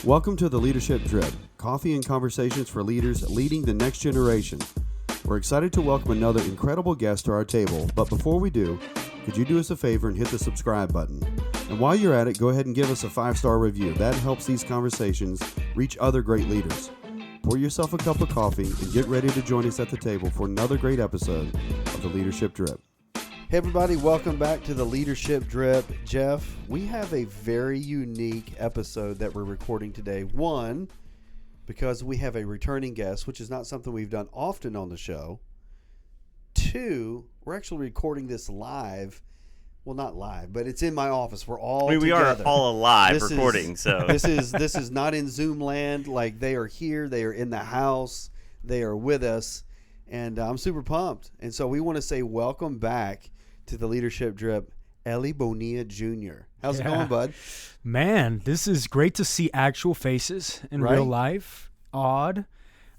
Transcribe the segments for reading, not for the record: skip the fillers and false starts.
Welcome to the Leadership Drip, coffee and conversations for leaders leading the next generation. We're excited to welcome another incredible guest to our table, but before we do, could you do us a favor and hit the subscribe button? And while you're at it, go ahead and give us a 5-star review. That helps these conversations reach other great leaders. Pour yourself a cup of coffee and get ready to join us at the table for another great episode of the Leadership Drip. Hey everybody, welcome back to the Leadership Drip. Jeff, we have a very unique episode that we're recording today. One, because we have a returning guest, which is not something we've done often on the show. Two, we're actually recording this live. Well, not live, but it's in my office. We're all together. We are all alive recording. This is not in Zoom land. Like, they are here. They are in the house. They are with us. And I'm super pumped. And so we want to say welcome back to the Leadership Drip, Eli Bonilla Jr. How's it going, bud? Man, this is great to see actual faces in real life. Odd.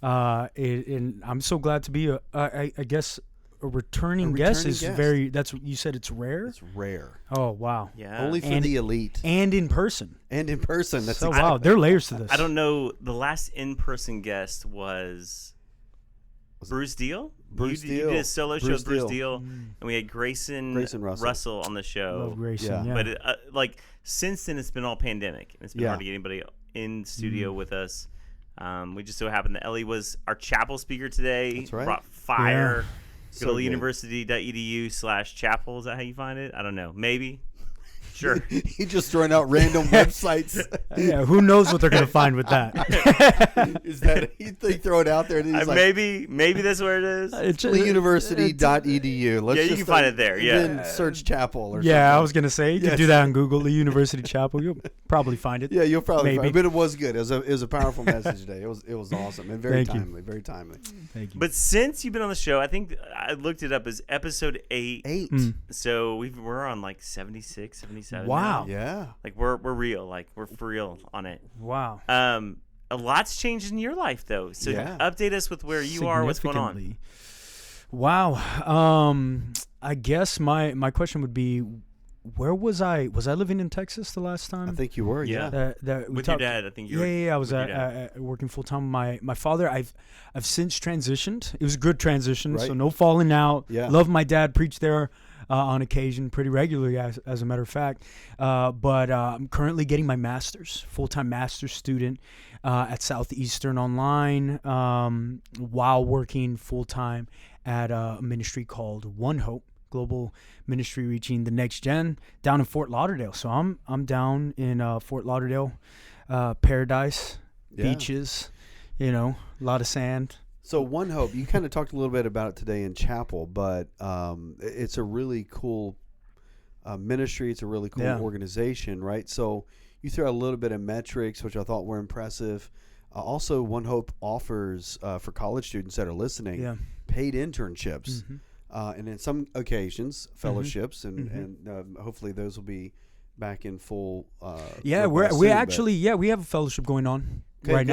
And I'm so glad to be, I guess, a returning guest is very, that's what you said, it's rare? It's rare. Oh, wow. Yeah. Only for the elite. And in person. That's so, wow, there are layers to this. I don't know. The last in-person guest was Bruce Deal? You did a solo show with Bruce Deal, and we had Grayson Russell on the show. Love Grayson, yeah. But since then, it's been all pandemic, and it's been hard to get anybody in studio with us. We just so happened that Ellie was our chapel speaker today. That's right. Brought fire. So Go to university.edu/chapel. Is that how you find it? I don't know. Maybe. Sure. He's just throwing out random websites. Yeah, who knows what they're going to find with that? Is that he throw it out there? And he's maybe that's where it is. It's university.edu. You can find it there. Yeah. Then search chapel or something. Yeah, I was going to say, you can do that on Google, the University Chapel. You'll probably find it. Yeah, you'll probably find it. But it was good. It was a powerful message today. It was awesome and very timely. Very timely. Thank you. But since you've been on the show, I think I looked it up as episode 8. So we're on like 76, 77. Wow. Now. Yeah. Like we're real. Like we're for real on it. Wow. A lot's changed in your life though. So update us with where you are, what's going on. Wow. I guess my question would be, where was I? Was I living in Texas the last time? I think you were. Yeah. With your dad, I think you were. Yeah. I was working full time. My father. I've since transitioned. It was a good transition. Right. So no falling out. Yeah. Love my dad. Preached there on occasion, pretty regularly, as a matter of fact. But I'm currently getting my master's, full-time master's student at Southeastern Online, while working full-time at a ministry called One Hope, global ministry reaching the next gen, down in Fort Lauderdale. So I'm down in Fort Lauderdale, paradise, beaches, a lot of sand. So One Hope, you kind of talked a little bit about it today in chapel, but it's a really cool ministry. It's a really cool organization, right? So you threw out a little bit of metrics, which I thought were impressive. Also, One Hope offers for college students that are listening paid internships, and in some occasions fellowships, and hopefully those will be back in full. We have a fellowship going on. Good.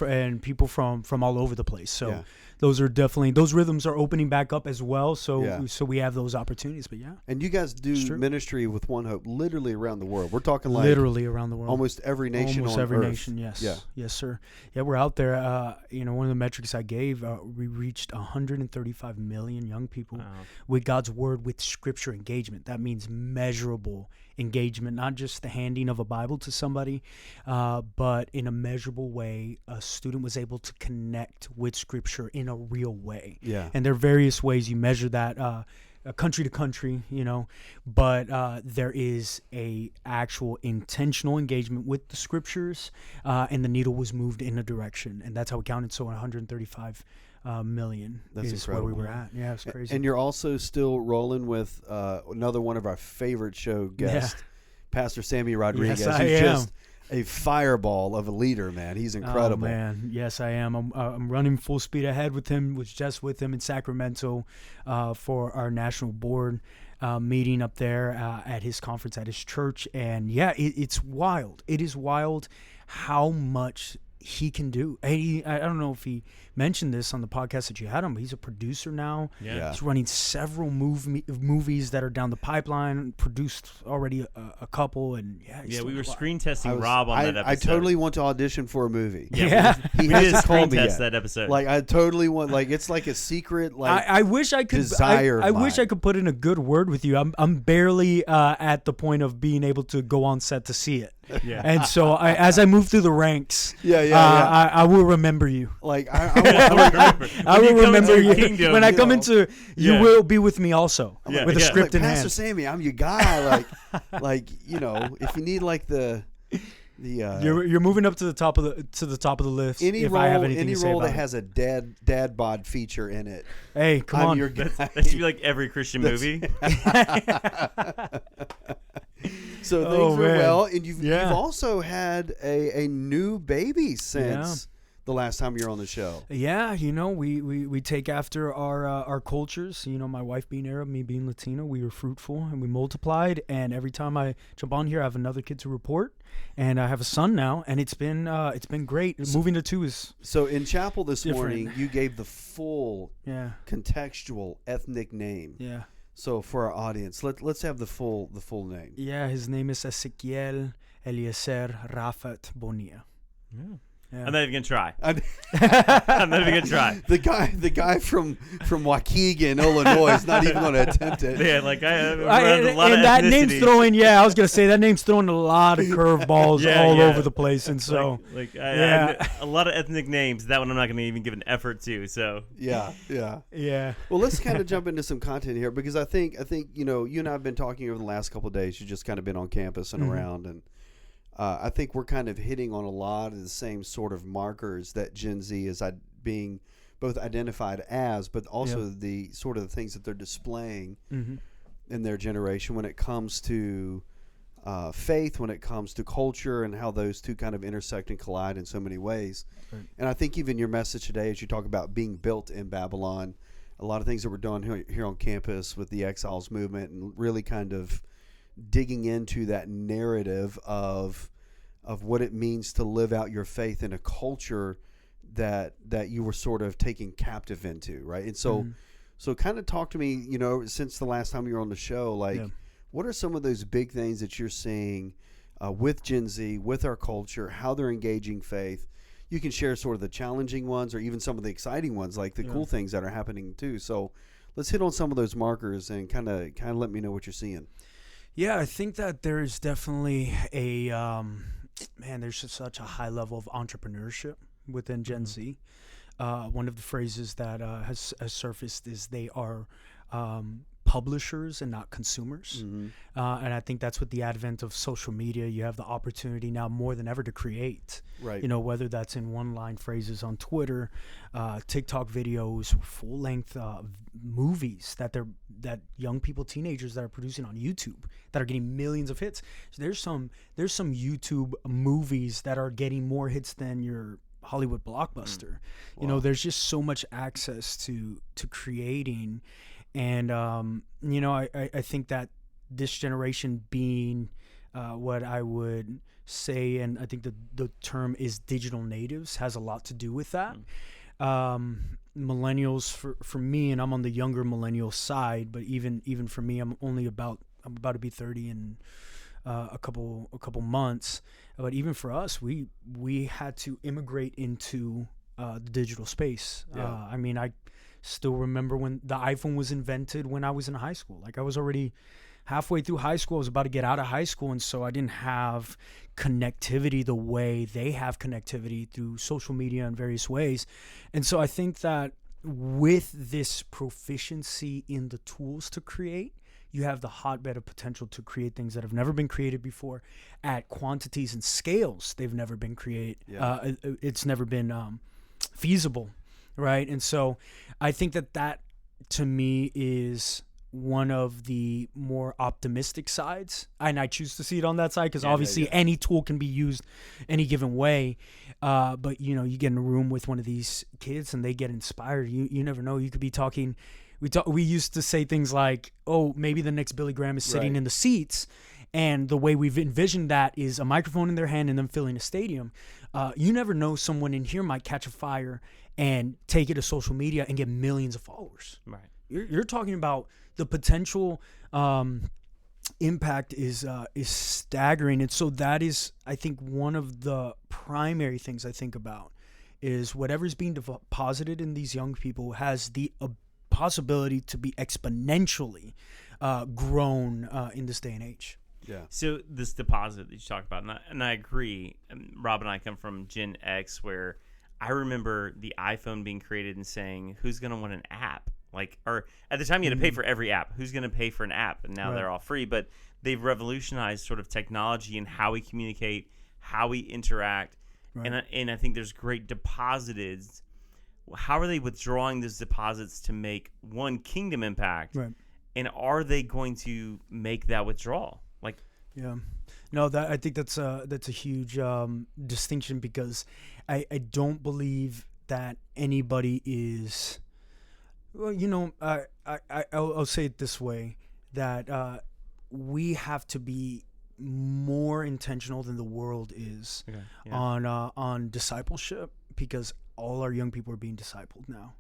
And people from all over the place. So those are definitely, those rhythms are opening back up as well. So we have those opportunities. But and you guys do ministry with One Hope literally around the world. We're talking like literally around the world, almost every nation. Almost on every earth. nation. Yes. Yes, sir. Yeah, we're out there. One of the metrics I gave, we reached 135 million young people with God's word, with scripture engagement. That means measurable engagement, not just the handing of a Bible to somebody, but in a measurable way, a student was able to connect with scripture in a real way. Yeah. And there are various ways you measure that, country to country, but there is a actual intentional engagement with the scriptures, and the needle was moved in a direction, and that's how we counted. So 135 million That's is incredible. where we were at. Yeah, it's crazy. And you're also still rolling with another one of our favorite show guests, Pastor Sammy Rodriguez. Yes, I who's am. Just a fireball of a leader, man. He's incredible. Oh, man. Yes, I am. I'm running full speed ahead with him. Was just with him in Sacramento for our national board meeting up there at his conference at his church. And it's wild. It is wild how much he can do. I don't know if he mentioned this on the podcast that you had him, but he's a producer now. Yeah. He's running several movies that are down the pipeline, produced already a couple. And we were screen testing Rob on that episode. I totally want to audition for a movie. Yeah. He hasn't called me test yet. that episode. Like, I totally want, like, it's like a secret, like, I wish I could desire. I wish I could put in a good word with you. I'm barely at the point of being able to go on set to see it. Yeah. And so as I move through the ranks, I will remember you. Like, I will remember you kingdom, when I come into. You will be with me also with a script in hand. Pastor Sammy, I'm your guy. Like if you need like the you're moving up to the top of the list. Any I have anything any to say role about that has a dad bod feature in it. Hey, come on. Your guy. That should be like every Christian movie. So things are well, and you've also had a new baby since the last time you were on the show. Yeah, we take after our cultures. My wife being Arab, me being Latino, we were fruitful and we multiplied. And every time I jump on here, I have another kid to report, and I have a son now, and it's been great. Moving to 2 is so. In chapel this different. morning, you gave the full contextual ethnic name. Yeah. So for our audience, let's have the full name. Yeah, his name is Ezequiel Eliezer Rafat Bonilla. Yeah. I'm not even gonna try. I'm not even gonna try. The guy from Waukegan, Illinois, is not even gonna attempt it. Yeah, like a lot of that name's throwing. Yeah, I was gonna say that name's throwing a lot of curveballs all over the place, and so a lot of ethnic names. That one I'm not gonna even give an effort to. So yeah. Well, let's kind of jump into some content here, because I think you and I have been talking over the last couple of days. You've just kind of been on campus and around, and I think we're kind of hitting on a lot of the same sort of markers that Gen Z is being both identified as, but also the sort of the things that they're displaying in their generation when it comes to faith, when it comes to culture, and how those two kind of intersect and collide in so many ways. Right. And I think even your message today, as you talk about being built in Babylon, a lot of things that were done here on campus with the Exiles movement, and really kind of digging into that narrative of what it means to live out your faith in a culture that you were sort of taken captive into, right? And so so kind of talk to me, since the last time you were on the show, like what are some of those big things that you're seeing with Gen Z, with our culture, how they're engaging faith? You can share sort of the challenging ones or even some of the exciting ones, like the cool things that are happening too. So let's hit on some of those markers and kind of let me know what you're seeing. Yeah, I think that there is definitely there's just such a high level of entrepreneurship within Gen Z. One of the phrases that has surfaced is they are publishers and not consumers. And I think that's with the advent of social media. You have the opportunity now more than ever to create, right? Whether that's in one-line phrases on Twitter, TikTok videos, full-length movies that young people, teenagers that are producing on YouTube that are getting millions of hits. So there's some YouTube movies that are getting more hits than your Hollywood blockbuster. Wow. There's just so much access to creating. And, I think that this generation being what I would say, and I think the term is digital natives, has a lot to do with that. Millennials, for me, and I'm on the younger millennial side, but even for me, I'm about to be 30 in a couple months. But even for us, we had to immigrate into the digital space. I still remember when the iPhone was invented when I was in high school. Like I was already halfway through high school. I was about to get out of high school. And so I didn't have connectivity the way they have connectivity through social media in various ways. And so I think that with this proficiency in the tools to create, you have the hotbed of potential to create things that have never been created before at quantities and scales they've never been created. It's never been feasible. Right. And so I think that to me is one of the more optimistic sides. And I choose to see it on that side because obviously any tool can be used any given way. But, you get in a room with one of these kids and they get inspired. You never know. You could be talking. We used to say things like, oh, maybe the next Billy Graham is sitting in the seats. And the way we've envisioned that is a microphone in their hand and them filling a stadium. You never know, someone in here might catch a fire and take it to social media and get millions of followers. Right. You're talking about the potential impact is staggering. And so that is, I think, one of the primary things I think about is whatever's being deposited in these young people has the possibility to be exponentially grown in this day and age. Yeah. So this deposit that you talk about, and I agree. Rob and I come from Gen X, where I remember the iPhone being created and saying, "Who's going to want an app?" Or at the time you had to pay for every app. Who's going to pay for an app? And now they're all free. But they've revolutionized sort of technology and how we communicate, how we interact, and I think there's great deposits. How are they withdrawing those deposits to make one kingdom impact? Right. And are they going to make that withdrawal? Yeah, no, that I think that's a huge distinction, because I don't believe that anybody is. Well, I'll say it this way, that we have to be more intentional than the world is on discipleship, because all our young people are being discipled now.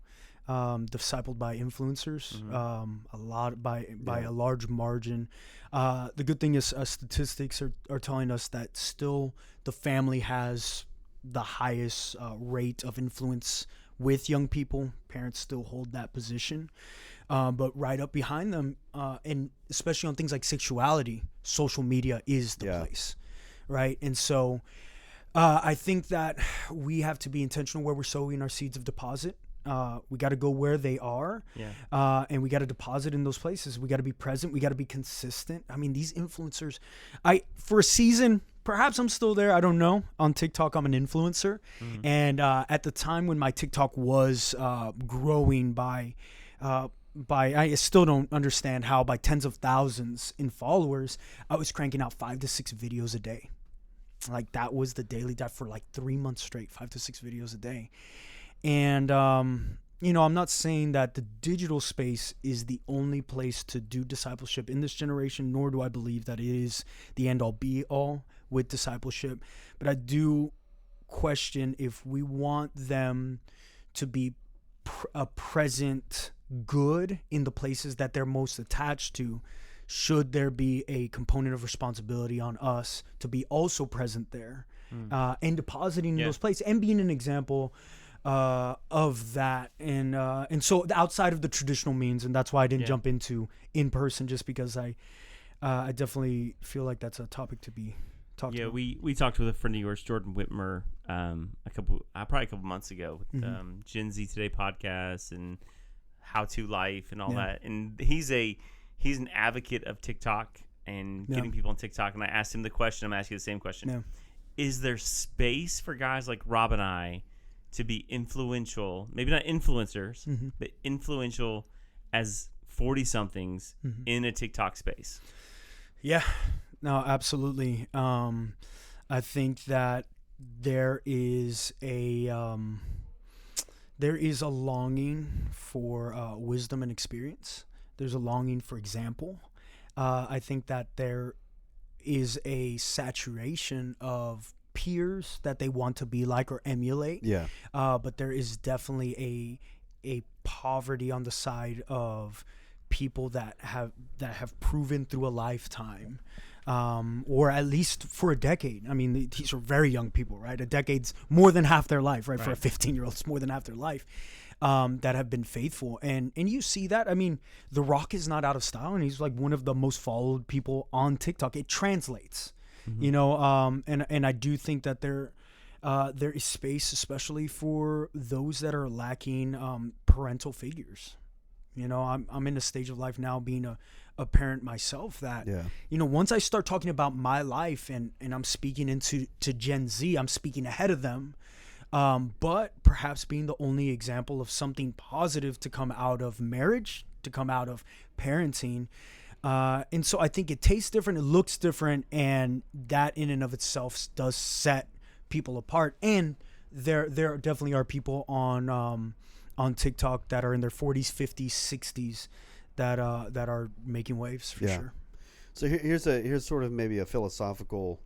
Discipled by influencers, a lot by a large margin. The good thing is statistics are telling us that still the family has the highest rate of influence with young people. Parents still hold that position, but right up behind them, and especially on things like sexuality, social media is the place, right? And so I think that we have to be intentional where we're sowing our seeds of deposit. We got to go where they are, and we got to deposit in those places. We got to be present. We got to be consistent. I mean, these influencers, for a season, perhaps I'm still there, I don't know. On TikTok, I'm an influencer, and at the time when my TikTok was growing by I still don't understand how, by tens of thousands in followers, I was cranking out 5 to 6 videos a day. That was the daily diet for 3 months straight, 5 to 6 videos a day. And, I'm not saying that the digital space is the only place to do discipleship in this generation, nor do I believe that it is the end all be all with discipleship. But I do question if we want them to be a present good in the places that they're most attached to. Should there be a component of responsibility on us to be also present there, and depositing in those places and being an example of that, and so outside of the traditional means, and that's why I didn't jump into in person, just because I definitely feel like that's a topic to be talked about. We talked with a friend of yours, Jordan Whitmer, probably a couple months ago with Gen Z Today podcast and How to Life and all that, and he's an advocate of TikTok and getting people on TikTok. And I asked him the question. I'm asking you the same question: is there space for guys like Rob and I to be influential, maybe not influencers, but influential as 40-somethings in a TikTok space? Yeah, no, absolutely. I think that there is a longing for wisdom and experience. There's a longing for example. I think that there is a saturation of peers that they want to be like or emulate. But there is definitely a poverty on the side of people that have proven through a lifetime, or at least for a decade. I mean, these are very young people, right? A decade's more than half their life, right? For a 15-year-old, it's more than half their life, that have been faithful. And you see that. I mean, The Rock is not out of style, and he's one of the most followed people on TikTok. It translates. And I do think that there is space, especially for those that are lacking parental figures. I'm in a stage of life now, being a parent myself, that once I start talking about my life and I'm speaking to Gen Z, I'm speaking ahead of them, but perhaps being the only example of something positive to come out of marriage, to come out of parenting. And so I think it tastes different, it looks different, and that in and of itself does set people apart. And there definitely are people on TikTok that are in their 40s, 50s, 60s that are making waves for sure. So here's sort of maybe a philosophical,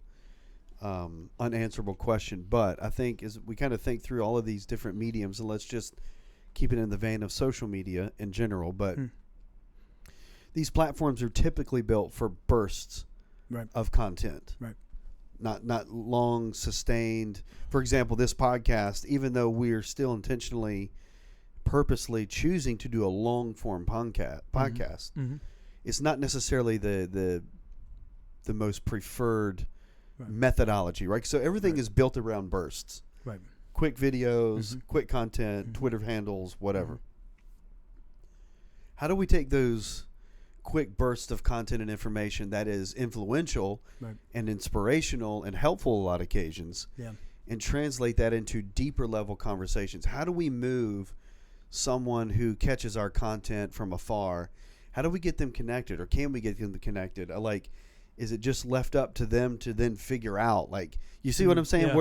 unanswerable question, but I think as we kind of think through all of these different mediums, and let's just keep it in the vein of social media in general, but these platforms are typically built for bursts of content. Right. Not long sustained. For example, this podcast, even though we're still intentionally, purposely choosing to do a long form podcast, it's not necessarily the most preferred methodology, right? So everything is built around bursts. Right. Quick videos, quick content, Twitter handles, whatever. How do we take those quick bursts of content and information that is influential and inspirational and helpful a lot of occasions and translate that into deeper level conversations? How do we move someone who catches our content from afar? How do we get them connected, or can we get them connected? Like, is it just left up to them to then figure out? Like, you see what I'm saying?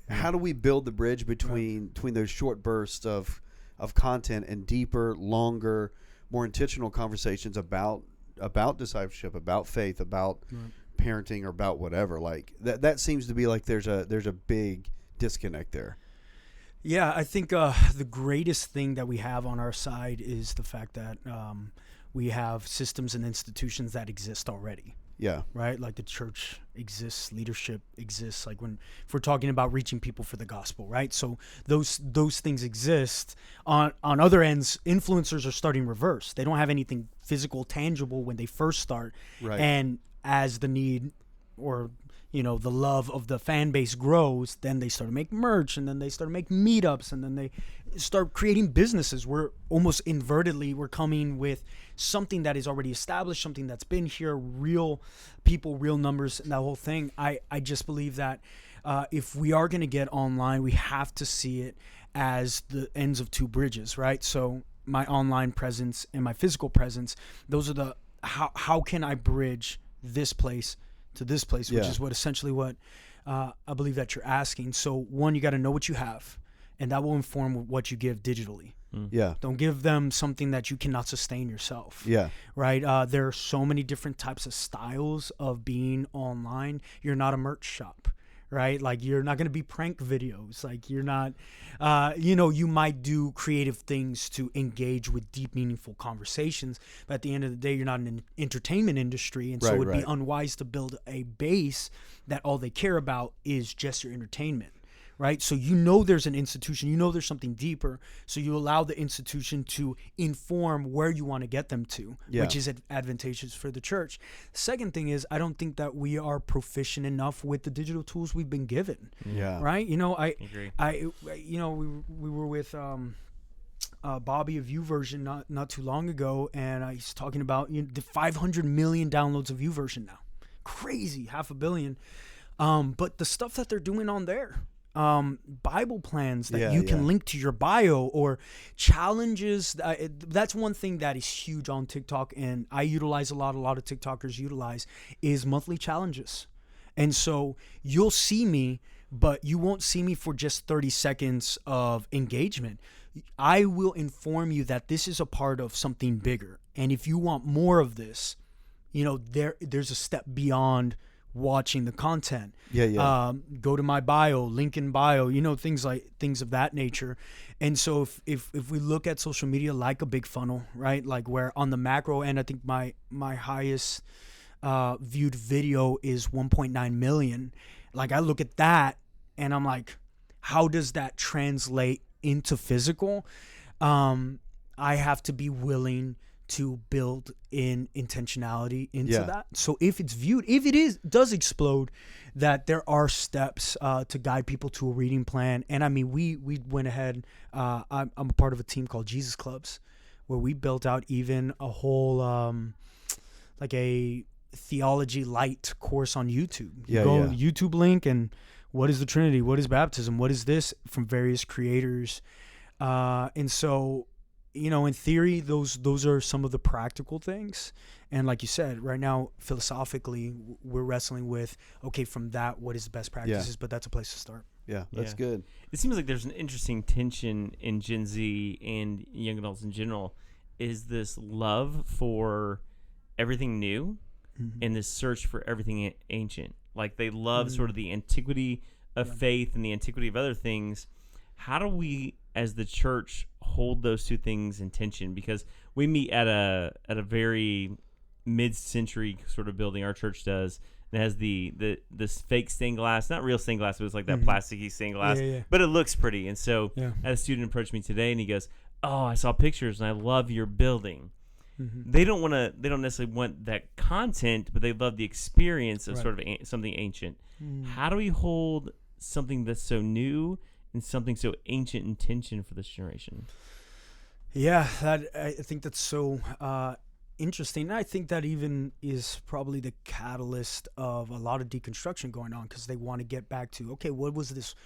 How do we build the bridge between those short bursts of content and deeper, longer, more intentional conversations about discipleship, about faith, about parenting, or about whatever? Like that seems to be like there's a big disconnect there. Yeah, I think the greatest thing that we have on our side is the fact that we have systems and institutions that exist already. Yeah. Right? Like the church exists, leadership exists. Like if we're talking about reaching people for the gospel, right? So those things exist. On other ends, influencers are starting reverse. They don't have anything physical, tangible when they first start. Right. And as the need or the love of the fan base grows, then they start to make merch, and then they start to make meetups, and then they start creating businesses. We're almost invertedly, we're coming with something that is already established, something that's been here, real people, real numbers, and that whole thing. I just believe that if we are going to get online, we have to see it as the ends of two bridges, right? So my online presence and my physical presence, those are the, how can I bridge this place to this place, which is essentially what I believe that you're asking. So one, you got to know what you have, and that will inform what you give digitally. Yeah. Don't give them something that you cannot sustain yourself. Yeah. Right. There are so many different types of styles of being online. You're not a merch shop, right? Like, you're not going to be prank videos. Like, you're not, you might do creative things to engage with deep, meaningful conversations. But at the end of the day, you're not in an entertainment industry. And so it would be unwise to build a base that all they care about is just your entertainment. Right. So there's an institution, there's something deeper. So you allow the institution to inform where you want to get them to, which is advantageous for the church. Second thing is, I don't think that we are proficient enough with the digital tools we've been given. Yeah. Right. I agree. We were with Bobby of YouVersion not too long ago, and he's talking about the 500 million downloads of YouVersion now. Crazy, 500 million. But the stuff that they're doing on there. Bible plans that you can link to your bio, or challenges. That's one thing that is huge on TikTok, and I utilize a lot of TikTokers utilize, is monthly challenges. And so you'll see me, but you won't see me for just 30 seconds of engagement. I will inform you that this is a part of something bigger. And if you want more of this, there's a step beyond watching the content. Go to my bio, link in bio, things of that nature. And so if we look at social media like a big funnel, right? Like, where on the macro end, I think my highest viewed video is 1.9 million. Like, I look at that and I'm like, how does that translate into physical? I have to be willing to build in intentionality into that. So if it's viewed, if it does explode, that there are steps to guide people to a reading plan. And I mean, we went ahead. I'm a part of a team called Jesus Clubs, where we built out even a whole like a theology light course on YouTube. YouTube link, and what is the Trinity? What is baptism? What is this, from various creators? And so, in theory, those are some of the practical things. And like you said, right now, philosophically, we're wrestling with, okay, from that, what is the best practices? But that's a place to start. Yeah, that's good. It seems like there's an interesting tension in Gen Z and young adults in general, is this love for everything new in this search for everything ancient. Like they love sort of the antiquity of faith and the antiquity of other things. How do we, as the church, hold those two things in tension? Because we meet at a very mid-century sort of building. Our church does. It has this fake stained glass, not real stained glass, but it's like that plasticky stained glass, but it looks pretty. And so, I had a student approach me today, and he goes, "Oh, I saw pictures, and I love your building." They don't necessarily want that content, but they love the experience of sort of something ancient. How do we hold something that's so new and something so ancient in tension for this generation? Yeah, I think that's so interesting. And I think that even is probably the catalyst of a lot of deconstruction going on, because they want to get back to, okay, what is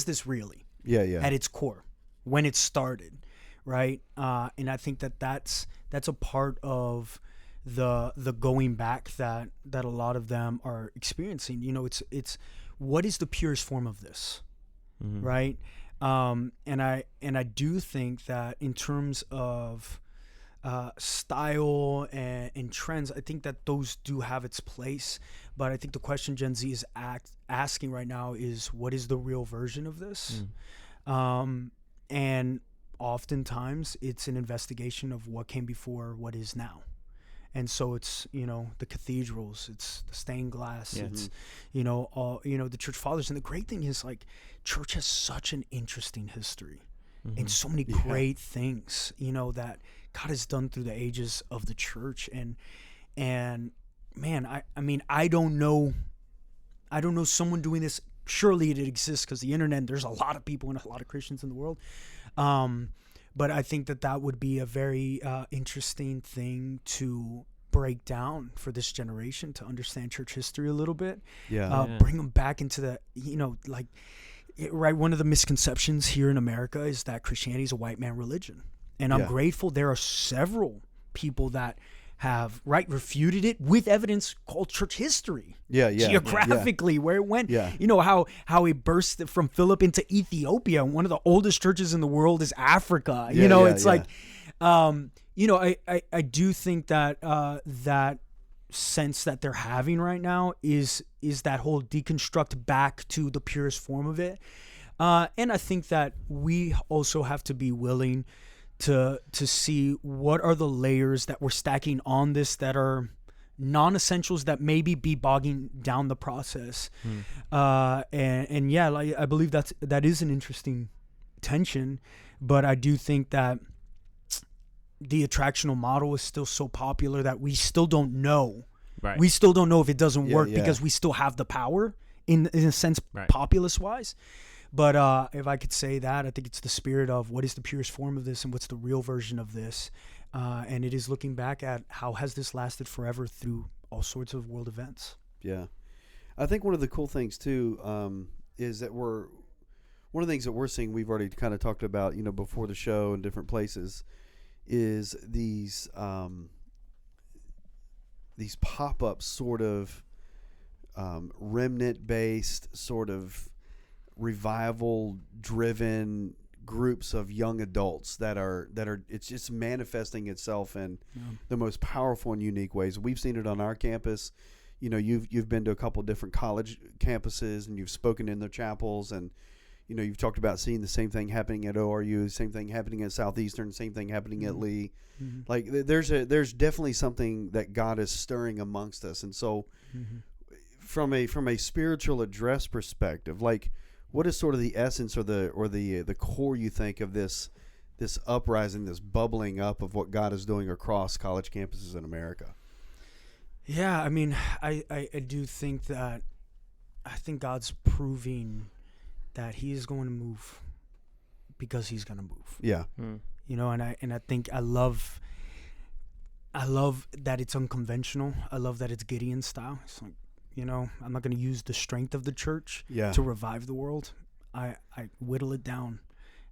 this really? At its core, when it started, right? And I think that's a part of the going back that a lot of them are experiencing. It's what is the purest form of this, right? And I do think that in terms of style and trends, I think that those do have its place. But I think the question Gen Z is asking right now is, what is the real version of this? And oftentimes it's an investigation of what came before what is now. And so it's, the cathedrals, it's the stained glass, it's, the church fathers. And the great thing is, like, church has such an interesting history and so many great things, that God has done through the ages of the church. And man, I mean, I don't know someone doing this. Surely it exists, because the internet, there's a lot of people and a lot of Christians in the world. But I think that would be a very interesting thing to break down for this generation, to understand church history a little bit. Bring them back into the, right. One of the misconceptions here in America is that Christianity is a white man religion. And I'm grateful there are several people that have refuted it with evidence called church history. Geographically, where it went. How it burst from Philip into Ethiopia. One of the oldest churches in the world is Africa. I do think that that sense that they're having right now is that whole deconstruct back to the purest form of it. And I think that we also have to be willing to see what are the layers that we're stacking on this that are non-essentials that maybe be bogging down the process. I believe that is an interesting tension, but I do think that the attractional model is still so popular that we still don't know. Right. We still don't know if it doesn't work because we still have the power in a sense, populace wise. But if I could say that, I think it's the spirit of what is the purest form of this and what's the real version of this. And it is looking back at how has this lasted forever through all sorts of world events. Yeah. I think one of the cool things, too, is that one of the things that we're seeing, we've already kind of talked about, before the show in different places, is these pop-up sort of remnant-based sort of revival-driven groups of young adults that are it's just manifesting itself in the most powerful and unique ways. We've seen it on our campus. You've been to a couple of different college campuses and you've spoken in their chapels, and you've talked about seeing the same thing happening at ORU, same thing happening at Southeastern, same thing happening at Lee. Like there's definitely something that God is stirring amongst us. And so from a spiritual address perspective, like, what is sort of the essence or the core, you think, of this uprising, this bubbling up of what God is doing across college campuses in America? Yeah, I mean, I do think that God's proving that He is going to move because He's going to move. Yeah. And I think I love that it's unconventional. I love that it's Gideon style. It's like, I'm not going to use the strength of the church to revive the world. I whittle it down.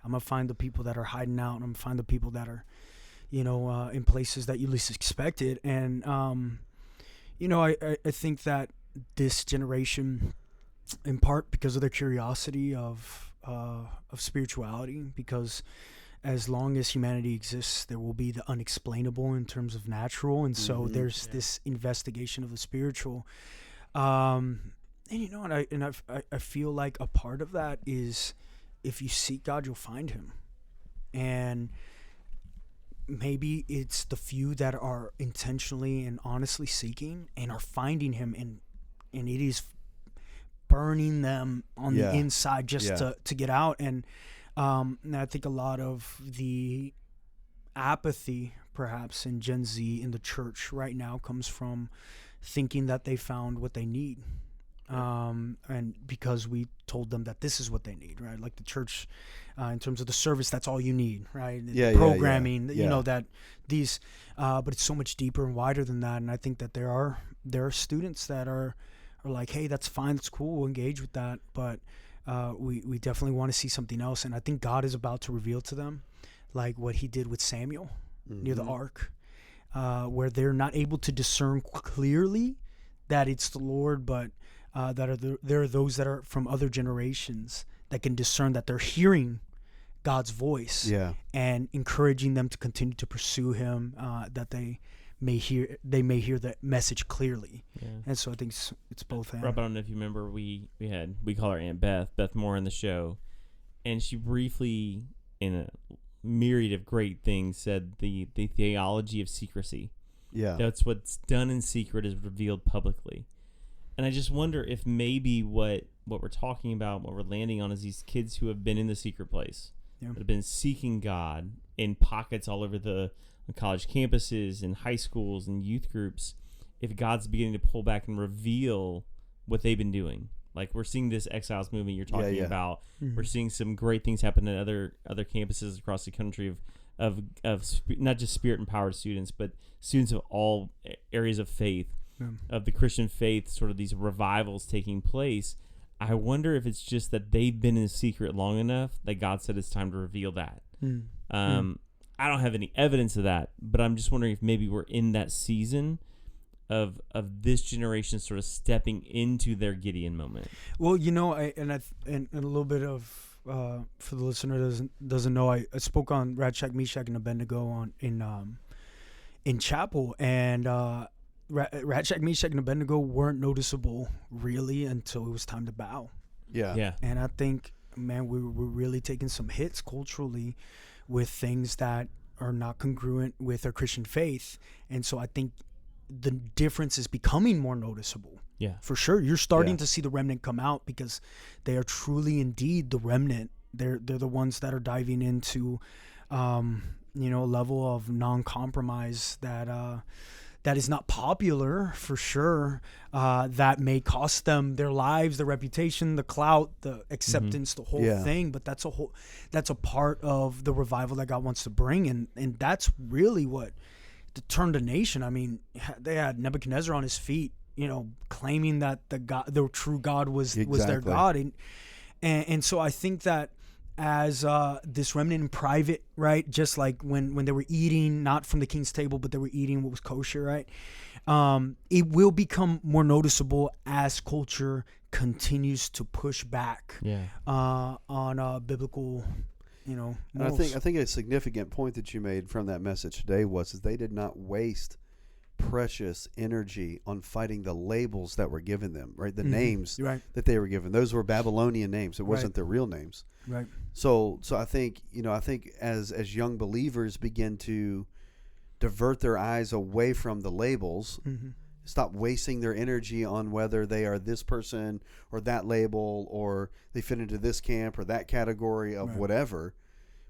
I'm going to find the people that are hiding out. I'm going to find the people that are, in places that you least expected. And, I think that this generation, in part because of their curiosity of spirituality, because as long as humanity exists, there will be the unexplainable in terms of natural, and so there's this investigation of the spiritual. And I feel like a part of that is, if you seek God, you'll find Him, and maybe it's the few that are intentionally and honestly seeking and are finding Him, and it is burning them on the inside just to get out. And I think a lot of the apathy perhaps in Gen Z in the church right now comes from thinking that they found what they need. And because we told them that this is what they need, right? Like the church, in terms of the service, that's all you need, right? The programming, you know, that these, but it's so much deeper and wider than that. And I think that there are students that are like, hey, that's fine, that's cool, we'll engage with that, but we definitely want to see something else. And I think God is about to reveal to them, like what He did with Samuel near the ark, where they're not able to discern clearly that it's the Lord, but there are those that are from other generations that can discern that they're hearing God's voice, and encouraging them to continue to pursue Him, that they may hear the message clearly. And so I think it's both. Rob, I don't know if you remember, we call her Aunt Beth Moore in the show, and she briefly, in a myriad of great things, said the theology of secrecy. That's what's done in secret is revealed publicly. And I just wonder if maybe what we're talking about, what we're landing on, is these kids who have been in the secret place, that have been seeking God in pockets all over the college campuses and high schools and youth groups. If God's beginning to pull back and reveal what they've been doing, like we're seeing this Exiles movement you're talking about. We're seeing some great things happen at other campuses across the country of not just spirit empowered students, but students of all areas of faith. Of the Christian faith, sort of these revivals taking place. I wonder if it's just that they've been in secret long enough that God said it's time to reveal that. I don't have any evidence of that, but I'm just wondering if maybe we're in that season of this generation sort of stepping into their Gideon moment. Well, you know, and a little bit of for the listener doesn't know, I spoke on Shadrach, Meshach, and Abednego in chapel, and Shadrach, Meshach, and Abednego weren't noticeable really until it was time to bow. And I think, man, we're really taking some hits culturally with things that are not congruent with our Christian faith. And so I think the difference is becoming more noticeable. For sure. You're starting to see the remnant come out, because they are truly indeed the remnant. They're the ones that are diving into, a level of non-compromise that is not popular, for sure, that may cost them their lives, their reputation, the clout, the acceptance, the whole thing. But that's a part of the revival that God wants to bring, and that's really what turned a nation. I mean, they had Nebuchadnezzar on his feet, claiming that the true God was their God, and so I think that as this remnant in private, right? Just like when they were eating, not from the king's table, but they were eating what was kosher, right? It will become more noticeable as culture continues to push back on biblical, morals. And I think a significant point that you made from that message today was they did not waste precious energy on fighting the labels that were given them, right? The names that they were given. Those were Babylonian names. It wasn't their real names. Right. So I think, as young believers begin to divert their eyes away from the labels, stop wasting their energy on whether they are this person or that label, or they fit into this camp or that category of whatever.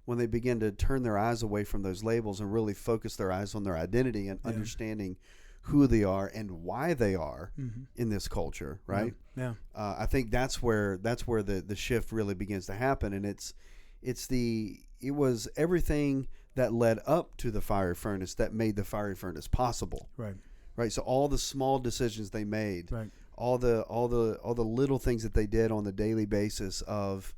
When they begin to turn their eyes away from those labels and really focus their eyes on their identity and understanding who they are and why they are in this culture, right? I think that's where the shift really begins to happen, and it was everything that led up to the fiery furnace that made the fiery furnace possible, right? So all the small decisions they made, all the little things that they did on the daily basis of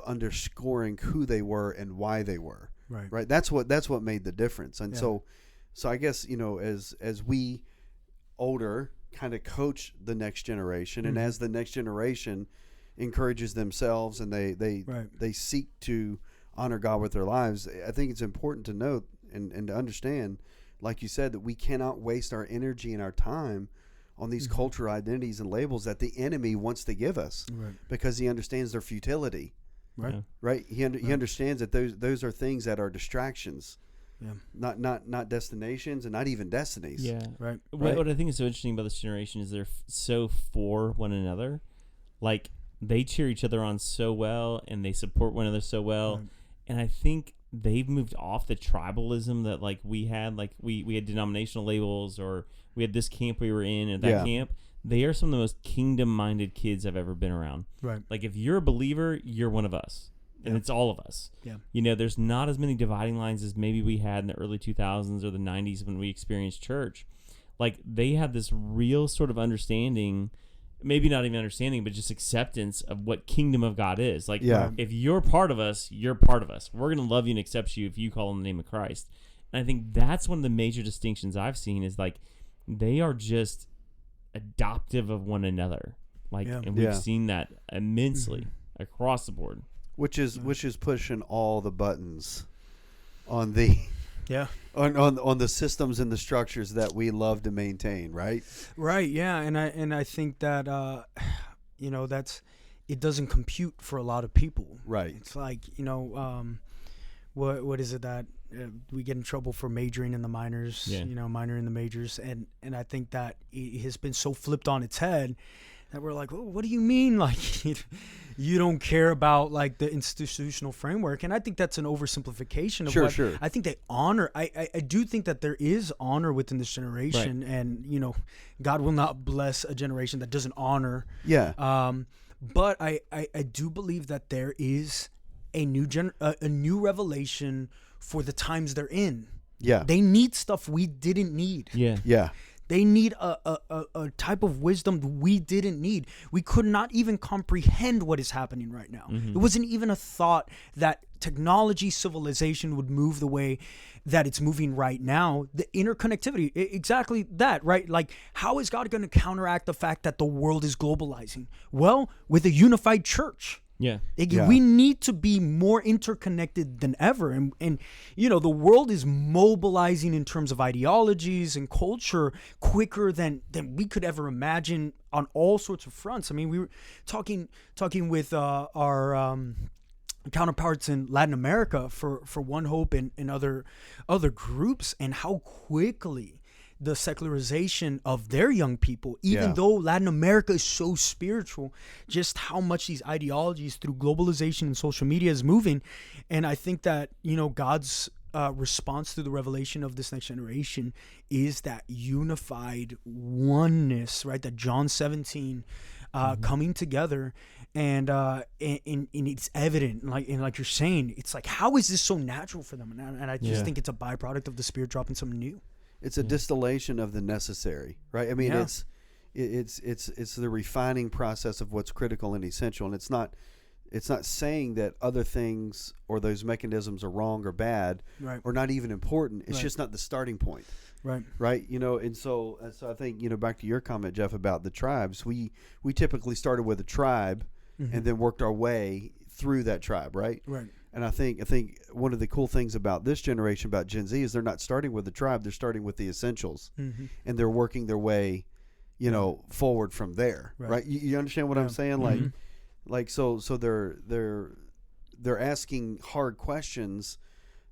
underscoring who they were and why they were, right? That's what made the difference. And so I guess, as we older kind of coach the next generation, and as the next generation encourages themselves and they seek to honor God with their lives. I think it's important to note and to understand, like you said, that we cannot waste our energy and our time on these cultural identities and labels that the enemy wants to give us, because he understands their futility. Right. He understands that those are things that are distractions. Yeah. Not destinations, and not even destinies. Yeah. Right. What I think is so interesting about this generation is they're so for one another. Like, they cheer each other on so well, and they support one another so well. Right. And I think they've moved off the tribalism that like we had. Like we had denominational labels, or we had this camp we were in, and that camp. They are some of the most kingdom-minded kids I've ever been around. Right. Like, if you're a believer, you're one of us. And it's all of us. Yeah. You know, there's not as many dividing lines as maybe we had in the early 2000s or the 90s when we experienced church. Like, they have this real sort of understanding, maybe not even understanding, but just acceptance of what kingdom of God is. Like, if you're part of us, you're part of us. We're going to love you and accept you if you call on the name of Christ. And I think that's one of the major distinctions I've seen is, like, they are just adoptive of one another. Like, and we've seen that immensely across the board. Which is pushing all the buttons on the on the systems and the structures that we love to maintain, right? Right, yeah, and I think that that's it doesn't compute for a lot of people. Right. It's like, what is it that we get in trouble for majoring in the minors, minor in the majors, and I think that it has been so flipped on its head that we're like, well, what do you mean? Like, you don't care about like the institutional framework. And I think that's an oversimplification of what I think they honor. I do think that there is honor within this generation, and God will not bless a generation that doesn't honor. Yeah. But I do believe that there is a new revelation for the times they're in. Yeah. They need stuff we didn't need. Yeah. Yeah. They need a type of wisdom we didn't need. We could not even comprehend what is happening right now. Mm-hmm. It wasn't even a thought that technology, civilization would move the way that it's moving right now. The interconnectivity, exactly that, right? Like, how is God going to counteract the fact that the world is globalizing? Well, with a unified church. Yeah. We need to be more interconnected than ever. And the world is mobilizing in terms of ideologies and culture quicker than we could ever imagine on all sorts of fronts. I mean, we were talking with our counterparts in Latin America for One Hope and other groups, and how quickly the secularization of their young people, even though Latin America is so spiritual, just how much these ideologies through globalization and social media is moving. And I think that, God's response to the revelation of this next generation is that unified oneness, right? That John 17 coming together. And it's evident, like you're saying, it's like, how is this so natural for them? And I just think it's a byproduct of the Spirit dropping something new. It's a distillation of the necessary, right? I mean, it's the refining process of what's critical and essential, and it's not saying that other things or those mechanisms are wrong or bad, right, or not even important. It's just not the starting point, right? Right, and so I think back to your comment, Jeff, about the tribes. We typically started with a tribe, and then worked our way through that tribe, right? Right. And I think one of the cool things about this generation, about Gen Z, is they're not starting with the tribe; they're starting with the essentials, and they're working their way, forward from there. Right? You understand what I'm saying? Like so they're asking hard questions,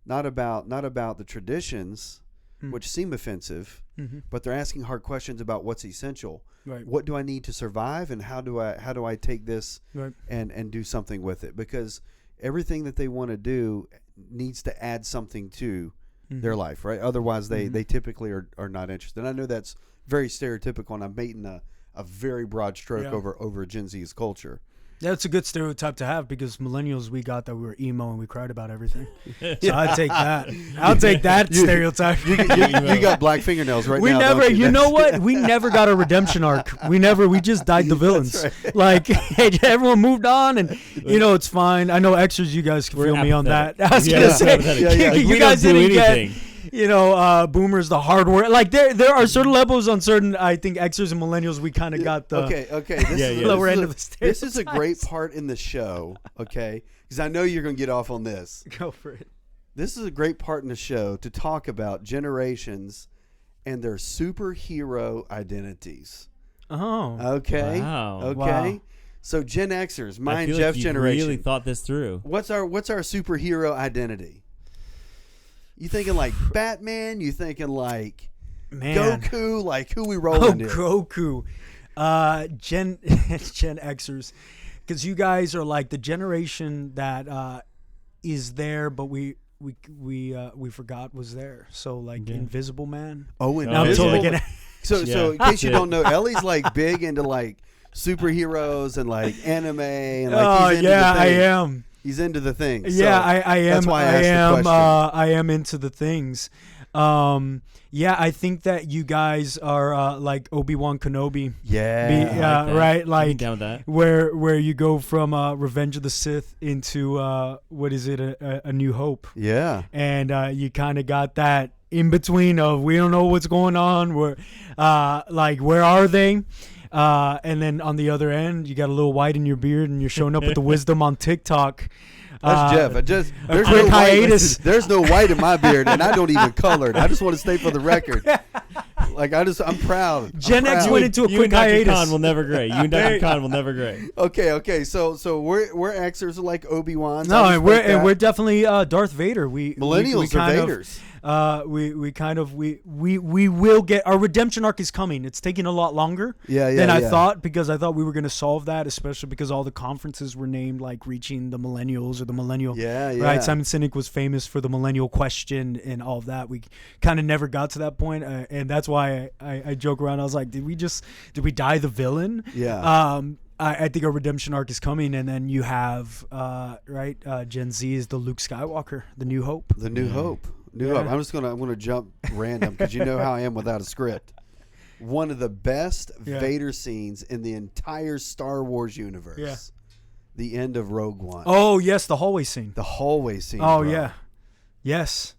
not about the traditions, which seem offensive, but they're asking hard questions about what's essential. Right. What do I need to survive, and how do I take this and do something with it? Because everything that they want to do needs to add something to their life, right? Otherwise, they typically are not interested. And I know that's very stereotypical, and I'm making a very broad stroke over Gen Z's culture. Yeah, it's a good stereotype to have, because millennials, we got that we were emo and we cried about everything. So I'd take that. I'll take that stereotype. You got black fingernails right now. We never, you know what? We never got a redemption arc. We just died the villains. Right. Like, hey, everyone moved on, and it's fine. I know extras, you guys can feel me on that. I was gonna say, you guys didn't get. boomers, the hard work. Like there are certain levels on certain. I think Xers and millennials. We kind of got the okay. This is lower end of the stereotypes. This is a great part in the show. Okay, because I know you're going to get off on this. Go for it. This is a great part in the show to talk about generations and their superhero identities. Oh. Okay. Wow. Okay. Wow. So Gen Xers, I mine, feel Jeff's like you generation. really thought this through. What's our superhero identity? You thinking like Batman? You thinking like Goku? Like who we rolling? Goku. Gen Xers, because you guys are like the generation that is there, but we forgot was there. So like Invisible Man. Oh, Now I'm totally getting. So in case you don't know, Ellie's like big into like superheroes and like anime and like he's into the thing. I am. He's into the things. Yeah, so I am. That's why I asked the question. I am into the things. I think that you guys are like Obi-Wan Kenobi. Yeah. Right. Like down with that. where you go from Revenge of the Sith into what is it? A New Hope. Yeah. And you kind of got that in between of we don't know what's going on. Where are they? And then on the other end, you got a little white in your beard, and you're showing up with the wisdom on TikTok. That's Jeff. There's quick no hiatus. White, there's no white in my beard, and I don't even color it. I just want to stay for the record. Like I'm proud. Gen X went into a You quick and Dr. hiatus. Khan will never gray. You and Dr. Khan will never gray. Okay. So we're Xers like Obi-Wan. No, and we're definitely Darth Vader. Millennials are Vaders. We will get our redemption arc is coming. It's taking a lot longer than I thought, because I thought we were going to solve that, especially because all the conferences were named like reaching the millennials or the millennial. Right. Simon Sinek was famous for the millennial question and all of that. We kind of never got to that point, and that's why I joke around. I was like, did we die the villain? Yeah. I think our redemption arc is coming, and then you have Gen Z is the Luke Skywalker, the New Hope. The New Hope. I'm gonna jump random because you know how I am without a script. One of the best Vader scenes in the entire Star Wars universe. Yeah. The end of Rogue One. Oh yes, the hallway scene. The hallway scene. Oh bro. yeah. Yes.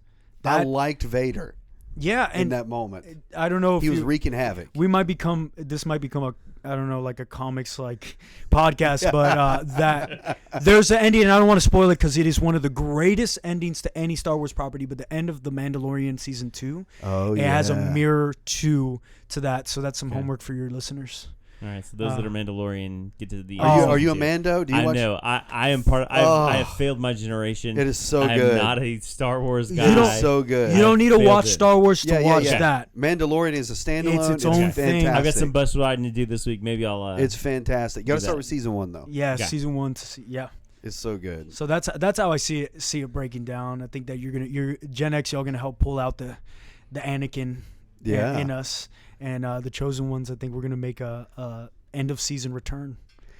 I liked Vader. Yeah, and in that moment, I don't know if he was wreaking havoc. This might become a, I don't know, like a comics like podcast, but that there's an ending, and I don't want to spoil it because it is one of the greatest endings to any Star Wars property. But the end of The Mandalorian season 2, it has a mirror to that. So that's some homework for your listeners. All right, so those that are Mandalorian get to the. Are you a Mando? Do you watch? know. I am part. I have failed my generation. It is so I good. am not a Star Wars guy. It's so good. You don't need to watch Star Wars to watch that. Mandalorian is a standalone. It's its own thing. I've got some bus riding to do this week. Maybe I'll. It's fantastic. You got to start with season 1 though. Yeah, season 1 to see. Yeah. It's so good. So that's how I see it breaking down. I think that you're Gen X, y'all gonna help pull out the Anakin in us, and the chosen ones. I think we're gonna make a end of season return.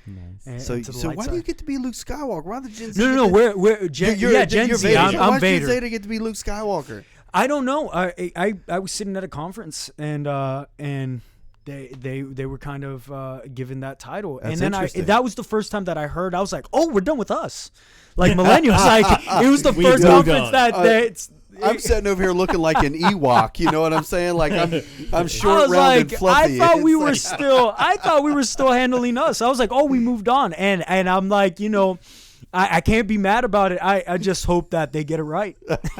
Nice. So why do you get to be Luke Skywalker? Why the Gen Z? No. We're Gen Z. I'm Vader. Why Gen Z to get to be Luke Skywalker? I don't know. I was sitting at a conference and they were kind of given that title. That's and then interesting. that was the first time that I heard. I was like, oh, we're done with us. Like millennials. Like it was the first conference that I'm sitting over here looking like an Ewok. You know what I'm saying? Like I'm short, round, like, and fluffy. I thought we were still handling us. I was like, oh, we moved on, and I'm like, I can't be mad about it. I just hope that they get it right.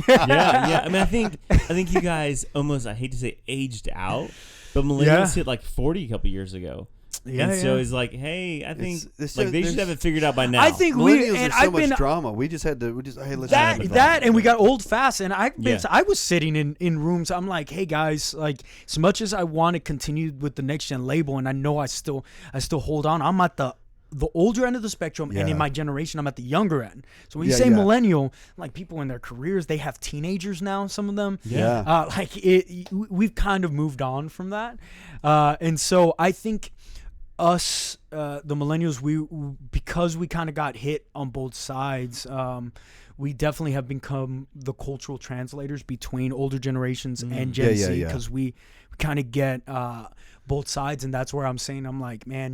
yeah. I mean, I think you guys almost, I hate to say, aged out, but millennials hit like 40 a couple years ago. Yeah, and so it's like, hey, I think they should have it figured out by now. I think millennials are so much drama. We just had to. Hey, let's and we got old fast. And I was sitting in rooms. I'm like, hey guys, like as much as I want to continue with the next gen label, and I know I still hold on. I'm at the older end of the spectrum, and in my generation, I'm at the younger end. So when you say millennial, like people in their careers, they have teenagers now. Some of them, we've kind of moved on from that, and so I think. Us, the millennials, because we kind of got hit on both sides, we definitely have become the cultural translators between older generations and Gen Z, because we kind of get both sides, and that's where I'm saying, I'm like, man,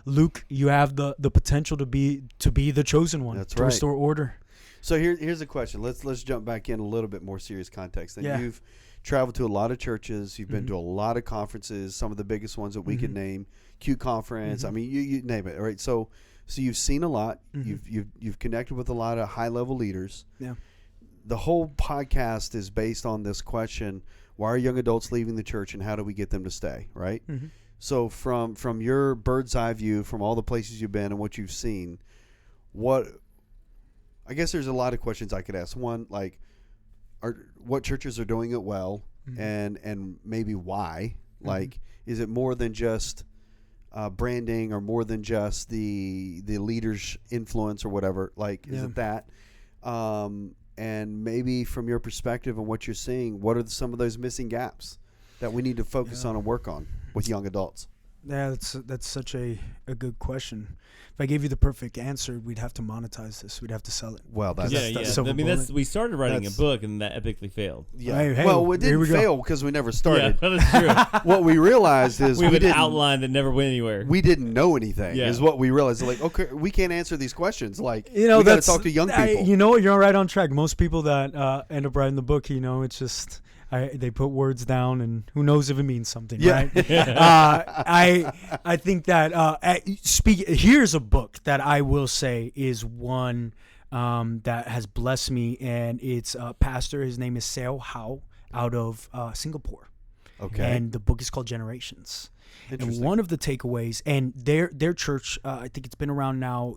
Luke, you have the potential to be the chosen one, to restore order. So here's a question. Let's jump back in a little bit more serious context. And you've traveled to a lot of churches. You've been to a lot of conferences. Some of the biggest ones that we could name, Q Conference. I mean, you name it. Right. So you've seen a lot. You've connected with a lot of high level leaders. Yeah. The whole podcast is based on this question: why are young adults leaving the church, and how do we get them to stay? Right. So from your bird's eye view, from all the places you've been and what you've seen, I guess there's a lot of questions I could ask. One, like, what churches are doing it well, and maybe why? Like, is it more than just branding, or more than just the leaders' influence or whatever? Like, is it that? And maybe from your perspective and what you're seeing, what are some of those missing gaps that we need to focus on and work on with young adults? Yeah, that's such a good question. If I gave you the perfect answer, we'd have to monetize this. We'd have to sell it. Well, that's I mean, we started writing a book, and that epically failed. Yeah. Hey, well, it didn't fail because we never started. Yeah, that's true. What we realized is we have an outline that never went anywhere. We didn't know anything. Is what we realized. Like, okay, we can't answer these questions. Like, we got to talk to young people. You're right on track. Most people that end up writing the book, it's just. They put words down, and who knows if it means something, right? I think that here's a book that I will say is one that has blessed me, and it's a pastor. His name is Seo Hao out of Singapore. Okay. And the book is called Generations. And one of the takeaways, and their church, I think it's been around now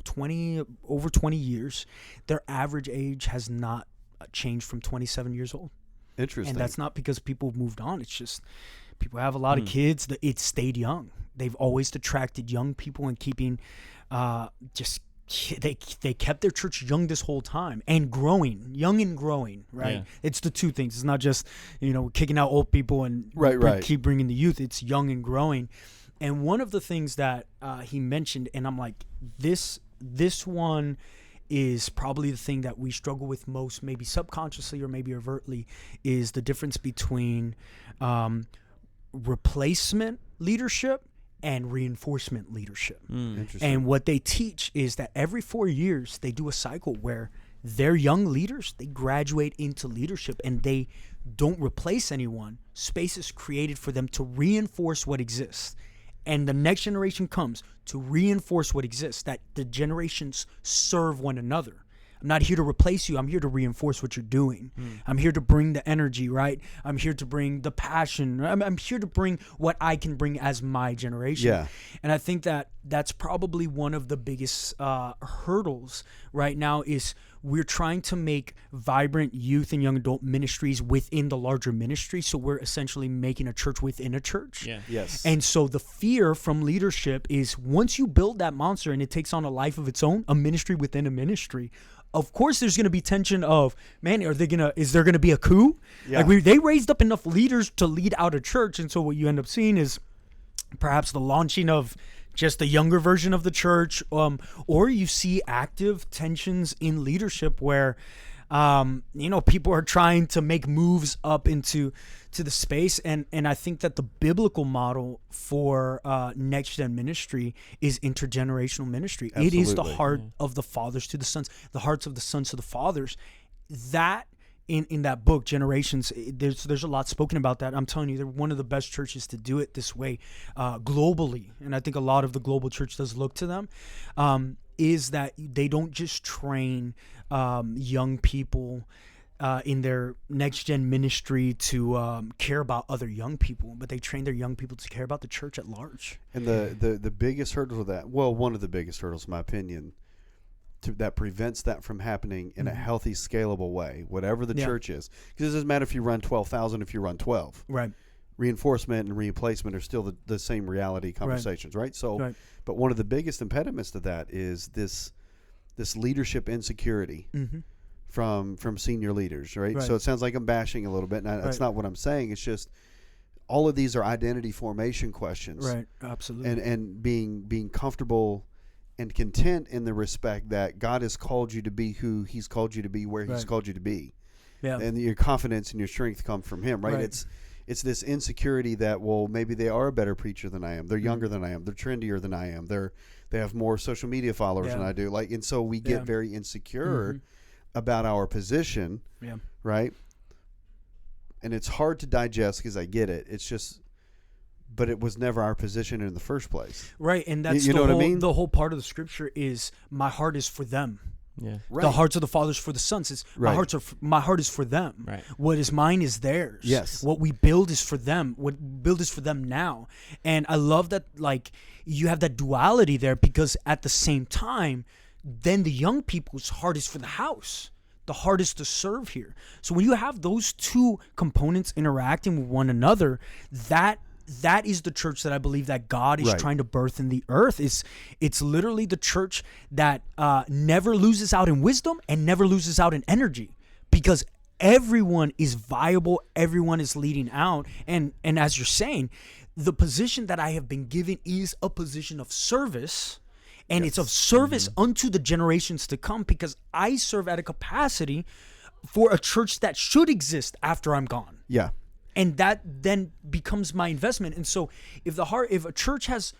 over 20 years. Their average age has not changed from 27 years old. Interesting. And that's not because people have moved on. It's just people have a lot of kids. It stayed young. They've always attracted young people and keeping they kept their church young this whole time and growing, young and growing, right? Yeah. It's the two things. It's not just, kicking out old people and keep bringing the youth. It's young and growing. And one of the things that he mentioned, and I'm like, this one is probably the thing that we struggle with most, maybe subconsciously or maybe overtly, is the difference between replacement leadership and reinforcement leadership. And what they teach is that every 4 years they do a cycle where their young leaders, they graduate into leadership and they don't replace anyone. Space is created for them to reinforce what exists. And the next generation comes to reinforce what exists, that the generations serve one another. I'm not here to replace you. I'm here to reinforce what you're doing. I'm here to bring the energy, right? I'm here to bring the passion. I'm here to bring what I can bring as my generation. Yeah. And I think that that's probably one of the biggest hurdles right now is we're trying to make vibrant youth and young adult ministries within the larger ministry. So we're essentially making a church within a church. Yeah. Yes. And so the fear from leadership is once you build that monster and it takes on a life of its own, a ministry within a ministry, of course there's going to be tension of, man, is there going to be a coup? Yeah. Like they raised up enough leaders to lead out a church. And so what you end up seeing is perhaps the launching of just the younger version of the church, or you see active tensions in leadership where, people are trying to make moves up into the space. And I think that the biblical model for next gen ministry is intergenerational ministry. Absolutely. It is the heart of the fathers to the sons, the hearts of the sons to the fathers. That in that book, Generations, there's a lot spoken about that. I'm telling you, they're one of the best churches to do it this way globally. And I think a lot of the global church does look to them, is that they don't just train young people in their next-gen ministry to care about other young people, but they train their young people to care about the church at large. And the biggest hurdle of that, well, one of the biggest hurdles, in my opinion, that prevents that from happening in a healthy, scalable way, whatever the church is. Because it doesn't matter if you run 12,000, if you run 12. Right. Reinforcement and replacement are still the same reality conversations, right? So, but one of the biggest impediments to that is this leadership insecurity from senior leaders, right? So it sounds like I'm bashing a little bit, and that's not what I'm saying. It's just all of these are identity formation questions. Right, absolutely. And being comfortable and content in the respect that God has called you to be who He's called you to be, where He's called you to be. Yeah. And your confidence and your strength come from Him, right? It's this insecurity that, well, maybe they are a better preacher than I am. They're younger than I am. They're trendier than I am. They have more social media followers than I do. And so we get very insecure about our position, right? And it's hard to digest because I get it. It's just, but it was never our position in the first place. Right, and that's you know what I mean? The whole part of the scripture is my heart is for them. Yeah. Right. The hearts of the fathers for the sons. It's my heart is for them. Right. What is mine is theirs. Yes. What we build is for them. What we build is for them now. And I love that, like, you have that duality there, because at the same time, then the young people's heart is for the house. The heart is to serve here. So when you have those two components interacting with one another, that is the church that I believe that God is trying to birth in the earth. It's literally the church that never loses out in wisdom and never loses out in energy, because everyone is viable, everyone is leading out. And as you're saying, the position that I have been given is a position of service, and it's of service unto the generations to come, because I serve at a capacity for a church that should exist after I'm gone. Yeah. And that then becomes my investment. And so if a church has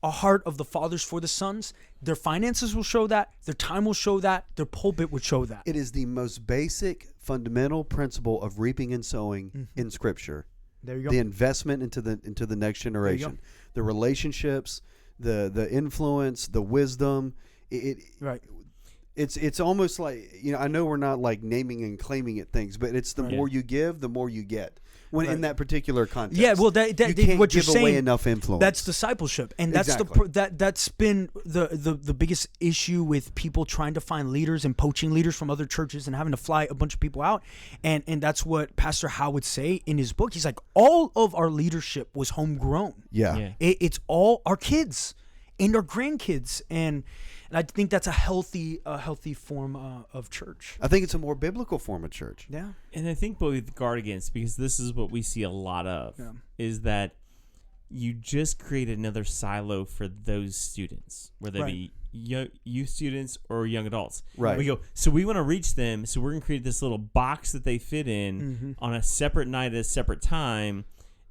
a heart of the fathers for the sons, their finances will show that, their time will show that, their pulpit would show that. It is the most basic, fundamental principle of reaping and sowing in Scripture. There you go. The investment into the next generation, the relationships, the influence, the wisdom. It's almost like, I know we're not like naming and claiming it things, but it's the more you give, the more you get. When in that particular context, you can't what you're give away saying, enough influence. That's discipleship, and that's that's been the biggest issue with people trying to find leaders and poaching leaders from other churches and having to fly a bunch of people out, and that's what Pastor Howe would say in his book. He's like, all of our leadership was homegrown. It's all our kids and our grandkids, and I think that's a healthy form of church. I think it's a more biblical form of church. Yeah. And I think what we guard against, because this is what we see a lot of, is that you just create another silo for those students, whether they be youth students or young adults. Right. We go, so we want to reach them, so we're going to create this little box that they fit in on a separate night at a separate time,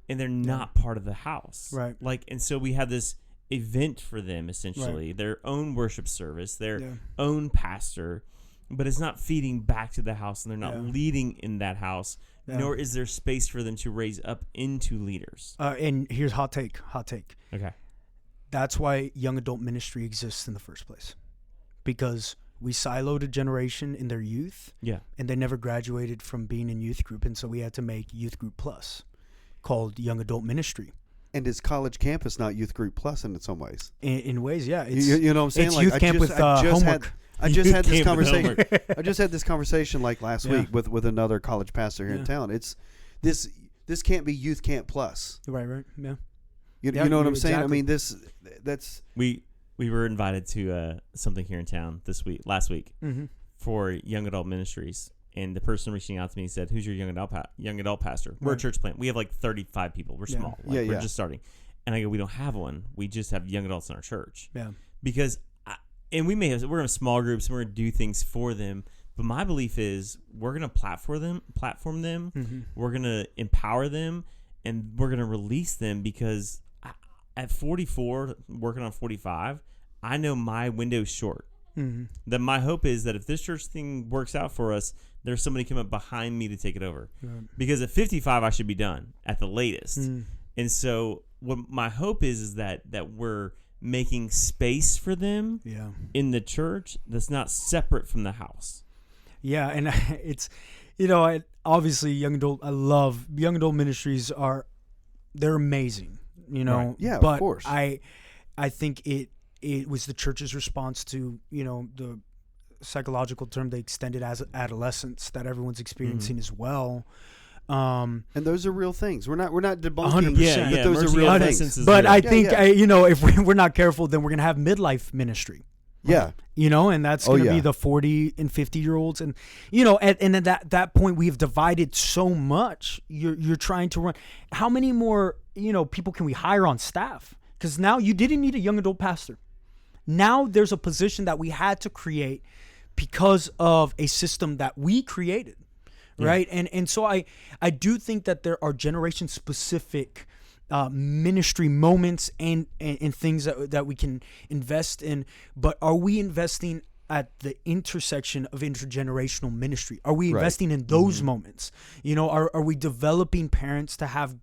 and they're not part of the house. Right. Like, and so we have this event for them, essentially, their own worship service, their own pastor, but it's not feeding back to the house, and they're not leading in that house, nor is there space for them to raise up into leaders. And here's hot take. Okay. That's why young adult ministry exists in the first place, because we siloed a generation in their youth, and they never graduated from being in youth group, and so we had to make Youth Group Plus, called young adult ministry. And is college campus not Youth Group Plus in some ways? In ways, yeah. It's, you know what I'm saying? It's like, youth camp with homework. I just had this conversation. I just had this conversation like last week with another college pastor here in town. It's this can't be Youth Camp Plus. Right. Yeah. You know what I'm saying? Exactly. I mean, that's we were invited to something here in town last week for young adult ministries. And the person reaching out to me said, "Who's your young adult pastor?" We're a church plant. We have like 35 people. We're small. We're just starting. And I go, "We don't have one. We just have young adults in our church." Yeah. Because, we're in small groups. And we're gonna do things for them. But my belief is we're gonna platform them. We're gonna empower them, and we're gonna release them. Because at 44, working on 45, I know my window's short. That my hope is that if this church thing works out for us, there's somebody come up behind me to take it over. Because at 55, I should be done at the latest. And so what my hope is that we're making space for them in the church that's not separate from the house. Yeah, and it's, obviously I love young adult ministries. They're amazing, Right. Yeah, but of course. I think it was the church's response to, the psychological term they extended as adolescence that everyone's experiencing as well. And those are real things. We're not debunking 100%. but those are real things. But I think, if we're not careful, then we're going to have midlife ministry. Yeah. And that's going to be the 40 and 50-year-olds. And, and at that point, we've divided so much. You're trying to run. How many more, people can we hire on staff? Because now you didn't need a young adult pastor. Now there's a position that we had to create because of a system that we created, right? And so I do think that there are generation-specific ministry moments and things that we can invest in. But are we investing at the intersection of intergenerational ministry? Are we investing in those moments? You know, are we developing parents to have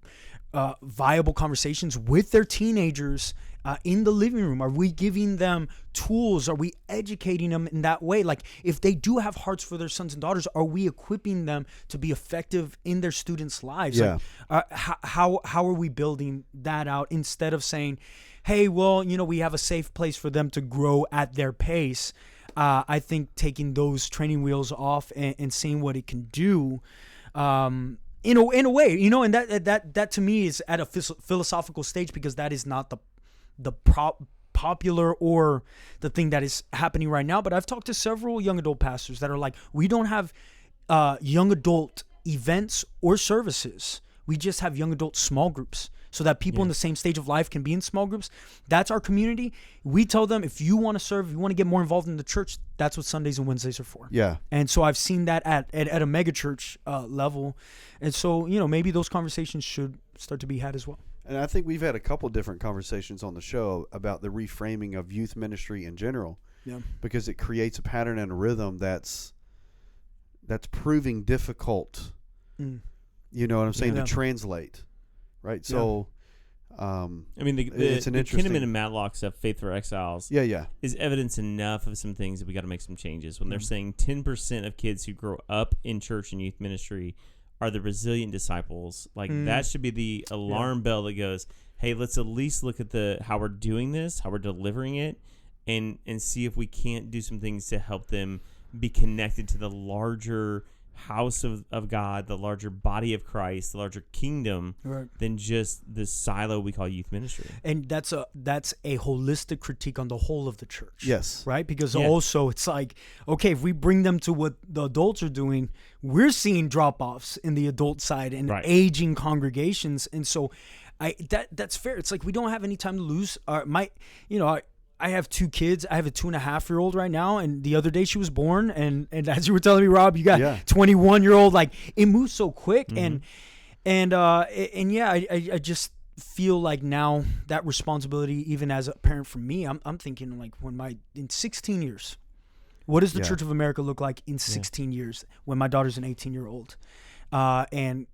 viable conversations with their teenagers in the living room? Are we giving them tools? Are we educating them in that way? Like, if they do have hearts for their sons and daughters, are we equipping them to be effective in their students' lives? Yeah. Like, how are we building that out instead of saying, hey, well, you know, we have a safe place for them to grow at their pace? I think taking those training wheels off and seeing what it can do, in a way, you know, and that to me is at a philosophical stage, because that is not the popular or the thing that is happening right now. But I've talked to several young adult pastors that are like, we don't have young adult events or services. We just have young adult small groups, so that people in the same stage of life can be in small groups. That's our community. We tell them, if you want to serve, if you want to get more involved in the church, that's what Sundays and Wednesdays are for. Yeah. And so I've seen that at a mega church level. And so, you know, maybe those conversations should start to be had as well. And I think we've had a couple different conversations on the show about the reframing of youth ministry in general. Yeah. Because it creates a pattern and a rhythm that's proving difficult. You know what I'm saying? Yeah. To translate. Right. So, I mean, it's an the interesting. Kinnaman and Matlock stuff, Faith for Exiles, is evidence enough of some things that we got to make some changes. When they're saying 10% of kids who grow up in church and youth ministry are the resilient disciples, like that should be the alarm bell that goes, hey, let's at least look at how we're doing this, how we're delivering it, and see if we can't do some things to help them be connected to the larger house of God, the larger body of Christ, the larger kingdom, than just the silo we call youth ministry. And that's a holistic critique on the whole of the church. Yes. Right? Because also it's like, okay, if we bring them to what the adults are doing, we're seeing drop-offs in the adult side and aging congregations. And so that's fair. It's like we don't have any time to lose. I have two kids. I have a 2.5-year-old right now, and the other day she was born. And as you were telling me, Rob, you got 21-year-old. Like, it moves so quick, and I just feel like now that responsibility, even as a parent for me, I'm thinking like in 16 years, what does the Church of America look like in 16 years when my daughter's an 18-year-old, and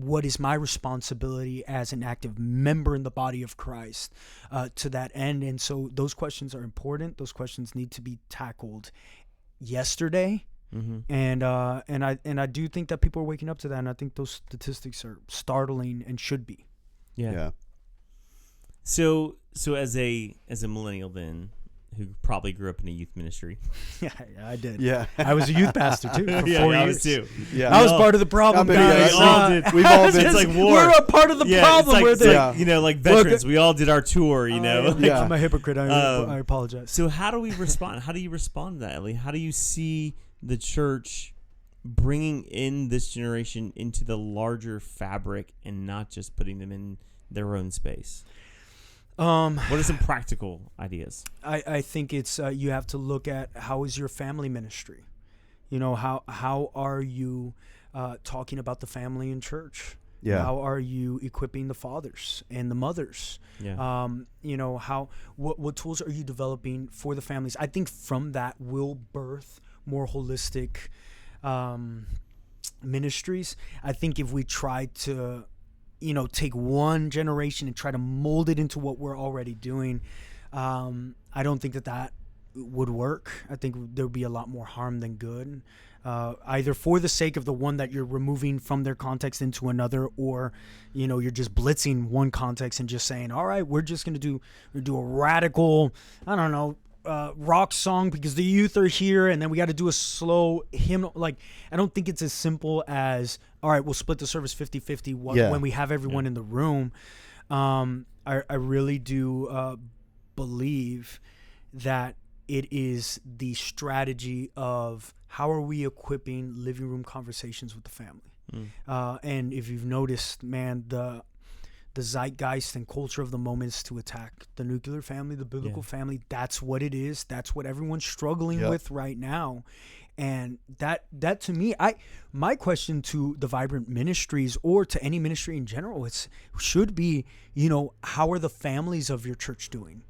what is my responsibility as an active member in the body of Christ to that end? And so those questions are important. Those questions need to be tackled yesterday. And I do think that people are waking up to that, and I think those statistics are startling and should be. Yeah. So as a millennial then, who probably grew up in a youth ministry. Yeah, I did. Yeah. I was a youth pastor too for 4 years. I was too. Yeah. I was part of the problem, guys. We've all been. It's like war. We're a part of the problem. It's like, you know, like veterans. We all did our tour, you know. I'm a hypocrite. I apologize. So how do we respond? How do you respond to that, Eli? How do you see the church bringing in this generation into the larger fabric and not just putting them in their own space? What are some practical ideas? I think it's you have to look at how is your family ministry. You know, how are you talking about the family in church? Yeah. How are you equipping the fathers and the mothers? Yeah. You know, what tools are you developing for the families? I think from that will birth more holistic ministries. I think if we try to, you know, take one generation and try to mold it into what we're already doing, I don't think that would work. I think there would be a lot more harm than good, either for the sake of the one that you're removing from their context into another, or, you know, you're just blitzing one context and just saying, all right, we're just going to do a radical, I don't know, rock song because the youth are here, and then we got to do a slow hymn. Like, I don't think it's as simple as, all right, we'll split the service 50-50 when we have everyone in the room. I really do believe that it is the strategy of how are we equipping living room conversations with the family. And if you've noticed, man, the zeitgeist and culture of the moment is to attack the nuclear family, the biblical family. That's what it is. That's what everyone's struggling with right now. And that to me, my question to the Vibrant Ministries, or to any ministry in general, should be, you know, how are the families of your church doing?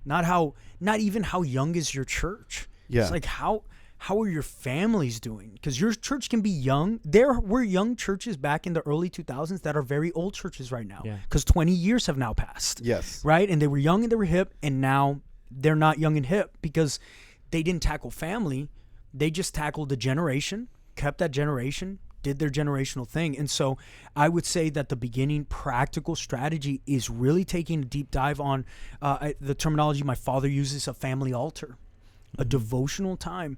Not even how young is your church? Yeah. It's like, how are your families doing? Because your church can be young. There were young churches back in the early 2000s that are very old churches right now, because 20 years have now passed. Yes. Right? And they were young and they were hip, and now they're not young and hip because they didn't tackle family. They just tackled the generation, kept that generation, did their generational thing. And so I would say that the beginning practical strategy is really taking a deep dive on the terminology my father uses, a family altar, a devotional time.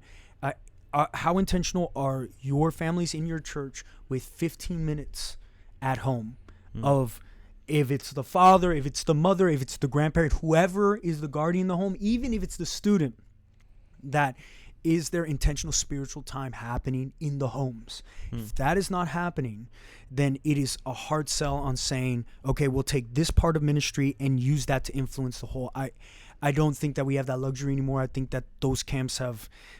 How intentional are your families in your church with 15 minutes at home of, if it's the father, if it's the mother, if it's the grandparent, whoever is the guardian in the home, even if it's the student, that is there intentional spiritual time happening in the homes? If that is not happening, then it is a hard sell on saying, okay, we'll take this part of ministry and use that to influence the whole. I don't think that we have that luxury anymore. I think that those camps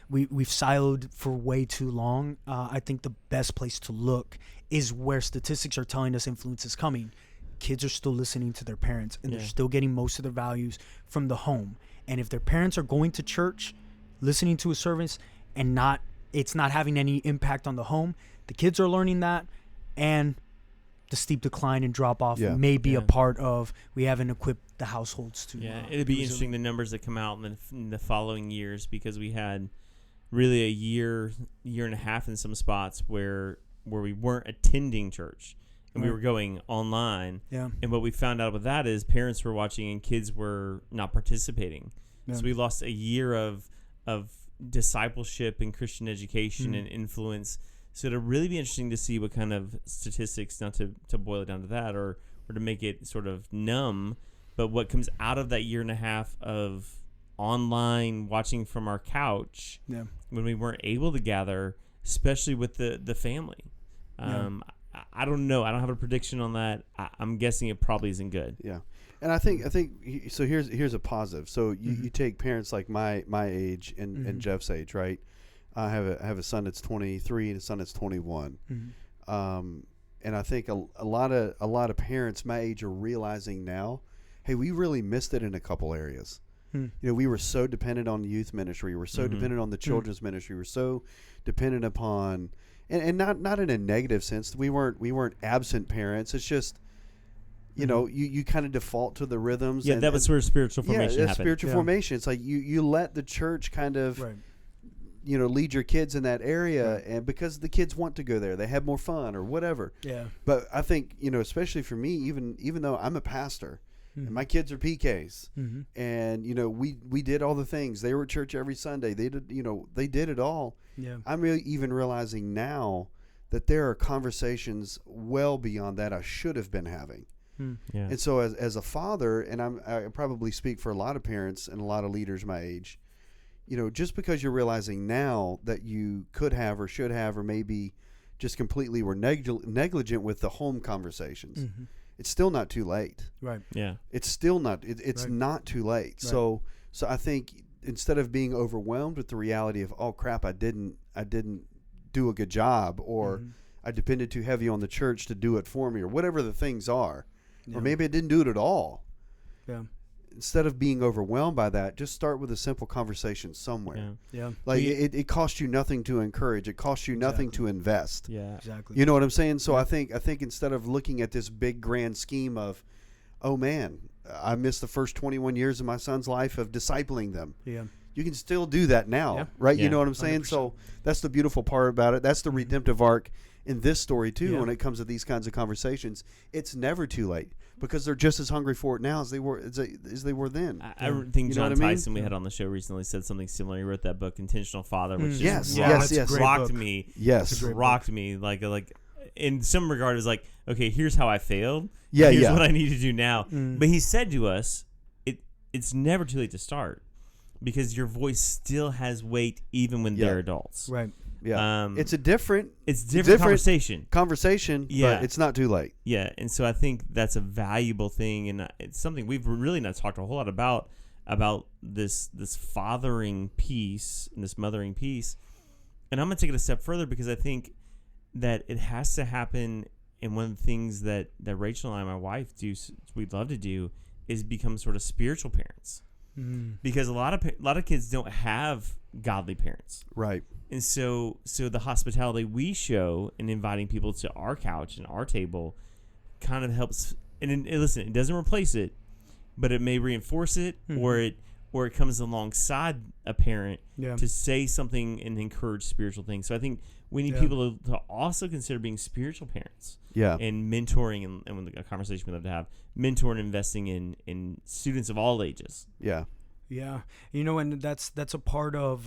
we've siloed for way too long. I think the best place to look is where statistics are telling us influence is coming. Kids are still listening to their parents, and they're still getting most of their values from the home. And if their parents are going to church, listening to a service, and it's not having any impact on the home, the kids are learning that, and the steep decline and drop off may be a part of, we haven't equipped the households to. Yeah, it'd be interesting the numbers that come out in the following years, because we had really a year and a half in some spots where we weren't attending church and we were going online. Yeah. And what we found out with that is parents were watching and kids were not participating. Yeah. So we lost a year of discipleship and Christian education and influence. So it'll really be interesting to see what kind of statistics, not to boil it down to that or to make it sort of numb, but what comes out of that year and a half of online watching from our couch when we weren't able to gather, especially with the family. I don't know. I don't have a prediction on that. I'm guessing it probably isn't good. Yeah. And I think so. Here's a positive. So you take parents like my age and Jeff's age, right? I have a son that's 23 and a son that's 21. And I think a lot of parents my age are realizing now, hey, we really missed it in a couple areas. You know, we were so dependent on the youth ministry. We were so dependent on the children's ministry. We were so dependent upon, and not in a negative sense. We weren't absent parents. It's just, you know, you kind of default to the rhythms. Yeah, that was where spiritual formation happened. Spiritual formation. It's like you let the church kind of, you know, lead your kids in that area, and because the kids want to go there, they have more fun or whatever. Yeah. But I think, you know, especially for me, even though I'm a pastor, and my kids are PKs, and you know, we did all the things. They were at church every Sunday. They did it all. Yeah. I'm really even realizing now that there are conversations well beyond that I should have been having. Yeah. And so as a father, and I probably speak for a lot of parents and a lot of leaders my age, you know, just because you're realizing now that you could have or should have or maybe just completely were negligent with the home conversations, it's still not too late. Right. Yeah. It's still not. It's not too late. Right. So I think instead of being overwhelmed with the reality of, oh crap, I didn't do a good job, or I depended too heavy on the church to do it for me, or whatever the things are, or maybe I didn't do it at all. Yeah. Instead of being overwhelmed by that, just start with a simple conversation somewhere. Yeah. Like it costs you nothing to encourage. It costs you nothing to invest. Yeah. Exactly. You know what I'm saying? So I think instead of looking at this big grand scheme of, oh man, I missed the first 21 years of my son's life of discipling them. Yeah. You can still do that now, right? Yeah. You know what I'm saying? 100%. So that's the beautiful part about it. That's the redemptive arc in this story too. When it comes to these kinds of conversations, it's never too late, because they're just as hungry for it now as they were then. I think John Tyson we had on the show recently said something similar. He wrote that book Intentional Father, which yes, rocked me. Yes, rocked me. Like in some regard, it was like, okay, here's how I failed. Yeah, here's what I need to do now. But he said to us, it's never too late to start, because your voice still has weight even when they're adults. Right. Yeah. It's different conversation. Yeah. But it's not too late. Yeah. And so I think that's a valuable thing, and it's something we've really not talked a whole lot about this fathering piece and this mothering piece. And I'm going to take it a step further, because I think that it has to happen. And one of the things that Rachel and I, my wife, we'd love to do is become sort of spiritual parents. because a lot of kids don't have godly parents. Right. And so the hospitality we show in inviting people to our couch and our table kind of helps. And listen, it doesn't replace it, but it may reinforce it, or it comes alongside a parent to say something and encourage spiritual things. So I think we need people to also consider being spiritual parents. Yeah. And mentoring, and a conversation we love to have, mentor and investing in students of all ages. Yeah. Yeah. And that's a part of,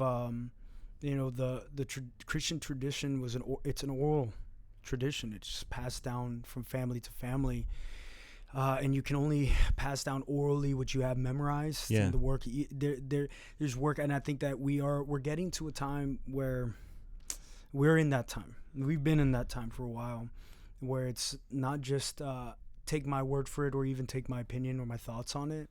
the Christian tradition it's an oral tradition. It's just passed down from family to family. And you can only pass down orally what you have memorized. Yeah. And the work there's work, and I think that we're getting to a time where we're in that time. We've been in that time for a while, where it's not just take my word for it, or even take my opinion or my thoughts on it.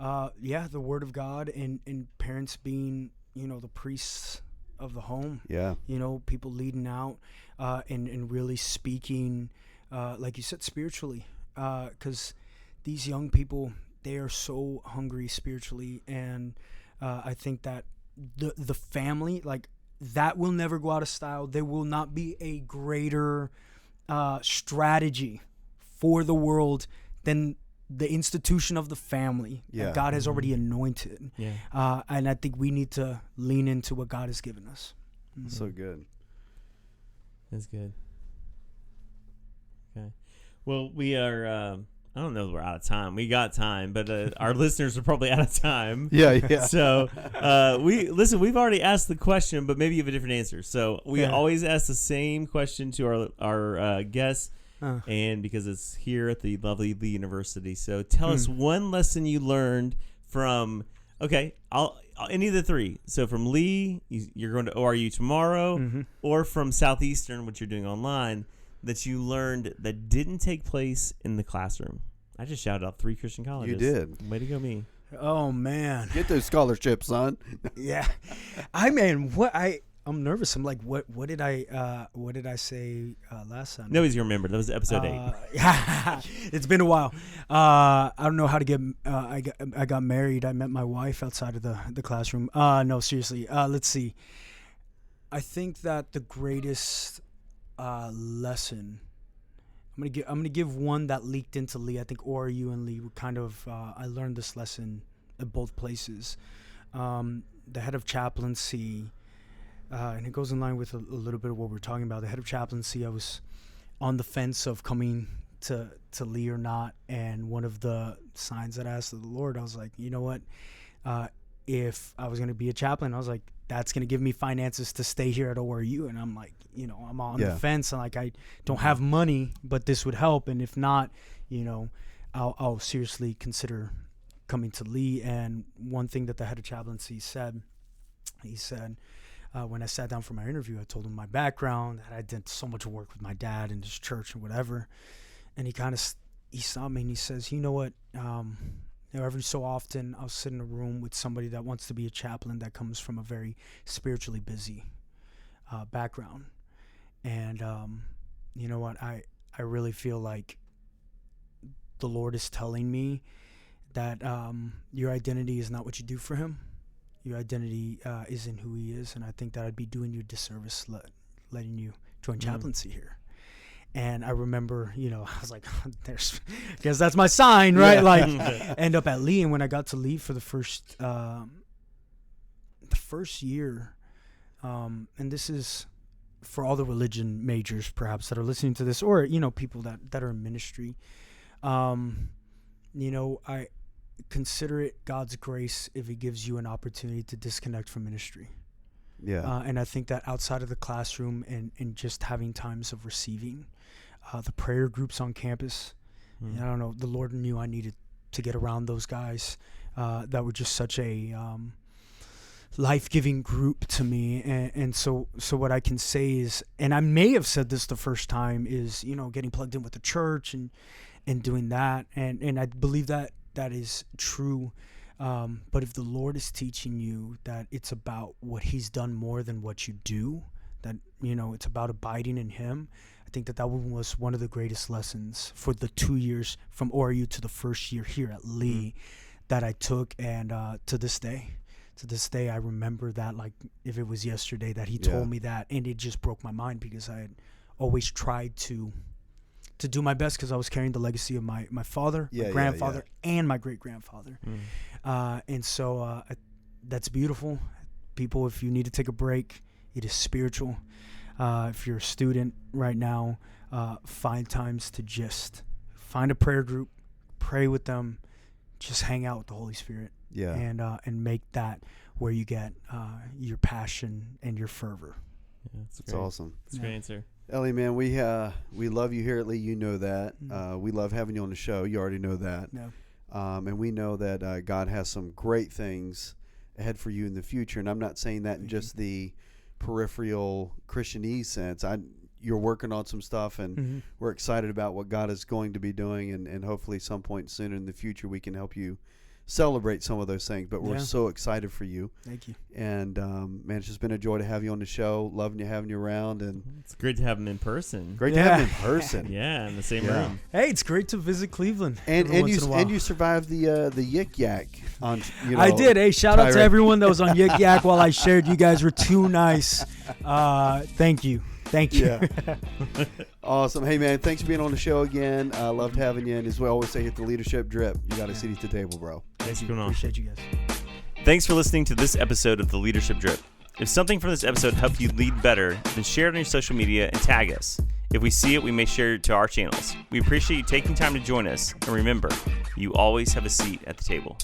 The Word of God, and parents being the priests of the home. Yeah. People leading out and really speaking, like you said, spiritually. Because these young people, they are so hungry spiritually, and I think that the family, like, that will never go out of style. There will not be a greater strategy for the world than the institution of the family that God has already anointed. Yeah. And I think we need to lean into what God has given us. So good. That's good. Okay. Well, we are, I don't know if we're out of time. We got time, but our listeners are probably out of time. Yeah. So we've already asked the question, but maybe you have a different answer. So we always ask the same question to our guests, and because it's here at the lovely Lee University. So tell us one lesson you learned from, I'll any of the three. So from Lee, you're going to ORU tomorrow, or from Southeastern, what you're doing online, that you learned that didn't take place in the classroom. I just shouted out 3 Christian colleges. You did. Way to go, me. Oh, man. Get those scholarships, son. Yeah. I'm nervous. I'm like, what did I say last time? Nobody's gonna remember. That was episode 8. It's been a while. I don't know how to get. I got married. I met my wife outside of the classroom. No, seriously. Let's see. I think that the greatest lesson. I'm gonna give one that leaked into Lee. I think ORU and Lee were kind of. I learned this lesson at both places. The head of chaplaincy. And it goes in line with a little bit of what we're talking about. The head of chaplaincy, I was on the fence of coming to Lee or not. And one of the signs that I asked of the Lord, I was like, you know what? If I was going to be a chaplain, I was like, that's going to give me finances to stay here at ORU. And I'm like, I'm on the fence. And like, I don't have money, but this would help. And if not, I'll seriously consider coming to Lee. And one thing that the head of chaplaincy said, he said, when I sat down for my interview, I told him my background, that I did so much work with my dad in his church and whatever. And he saw me and he says, you know what, every so often I'll sit in a room with somebody that wants to be a chaplain that comes from a very spiritually busy background. And you know what, I really feel like the Lord is telling me that your identity is not what you do for him. Your identity is in who he is, and I think that I'd be doing you a disservice letting you join chaplaincy here. And I remember, I was like, I guess that's my sign, right? Like, end up at Lee, and when I got to Lee for the first year, and this is for all the religion majors, perhaps, that are listening to this, or, people that are in ministry, I consider it God's grace if he gives you an opportunity to disconnect from ministry. Yeah. And I think that outside of the classroom and just having times of receiving, the prayer groups on campus, I don't know, the Lord knew I needed to get around those guys that were just such a life-giving group to me. And so what I can say is, and I may have said this the first time, is, getting plugged in with the church and doing that. And I believe that is true. But if the Lord is teaching you that it's about what he's done more than what you do, that, it's about abiding in him, I think that was one of the greatest lessons for the 2 years from ORU to the first year here at Lee, that I took, and to this day, I remember that like if it was yesterday that he told me that, and it just broke my mind because I had always tried to do my best because I was carrying the legacy of my father, my grandfather, and my great-grandfather. And so that's beautiful. People, if you need to take a break, it is spiritual. If you're a student right now, find times to just find a prayer group, pray with them, just hang out with the Holy Spirit. And make that where you get your passion and your fervor. Yeah, that's awesome. That's a great answer. Ellie, man, we love you here at Lee. You know that. We love having you on the show. You already know that. And we know that God has some great things ahead for you in the future. And I'm not saying that in just the peripheral Christianese sense. You're working on some stuff, and we're excited about what God is going to be doing. And hopefully some point soon in the future we can help you celebrate some of those things, but we're so excited for you. Thank you. And man, it's just been a joy to have you on the show. Loving having you around, and it's great to have him in person. Great to have him in person. In the same room. Hey, it's great to visit Cleveland. And you survived the Yik Yak on. I did. Hey, shout out to everyone that was on Yik Yak while I shared. You guys were too nice. Thank you. Yeah. Awesome. Hey, man, thanks for being on the show again. Loved having you. And as we always say, hit the leadership drip. You got a seat at the table, bro. Thanks for coming on. Appreciate you guys. Thanks for listening to this episode of the Leadership Drip. If something from this episode helped you lead better, then share it on your social media and tag us. If we see it, we may share it to our channels. We appreciate you taking time to join us. And remember, you always have a seat at the table.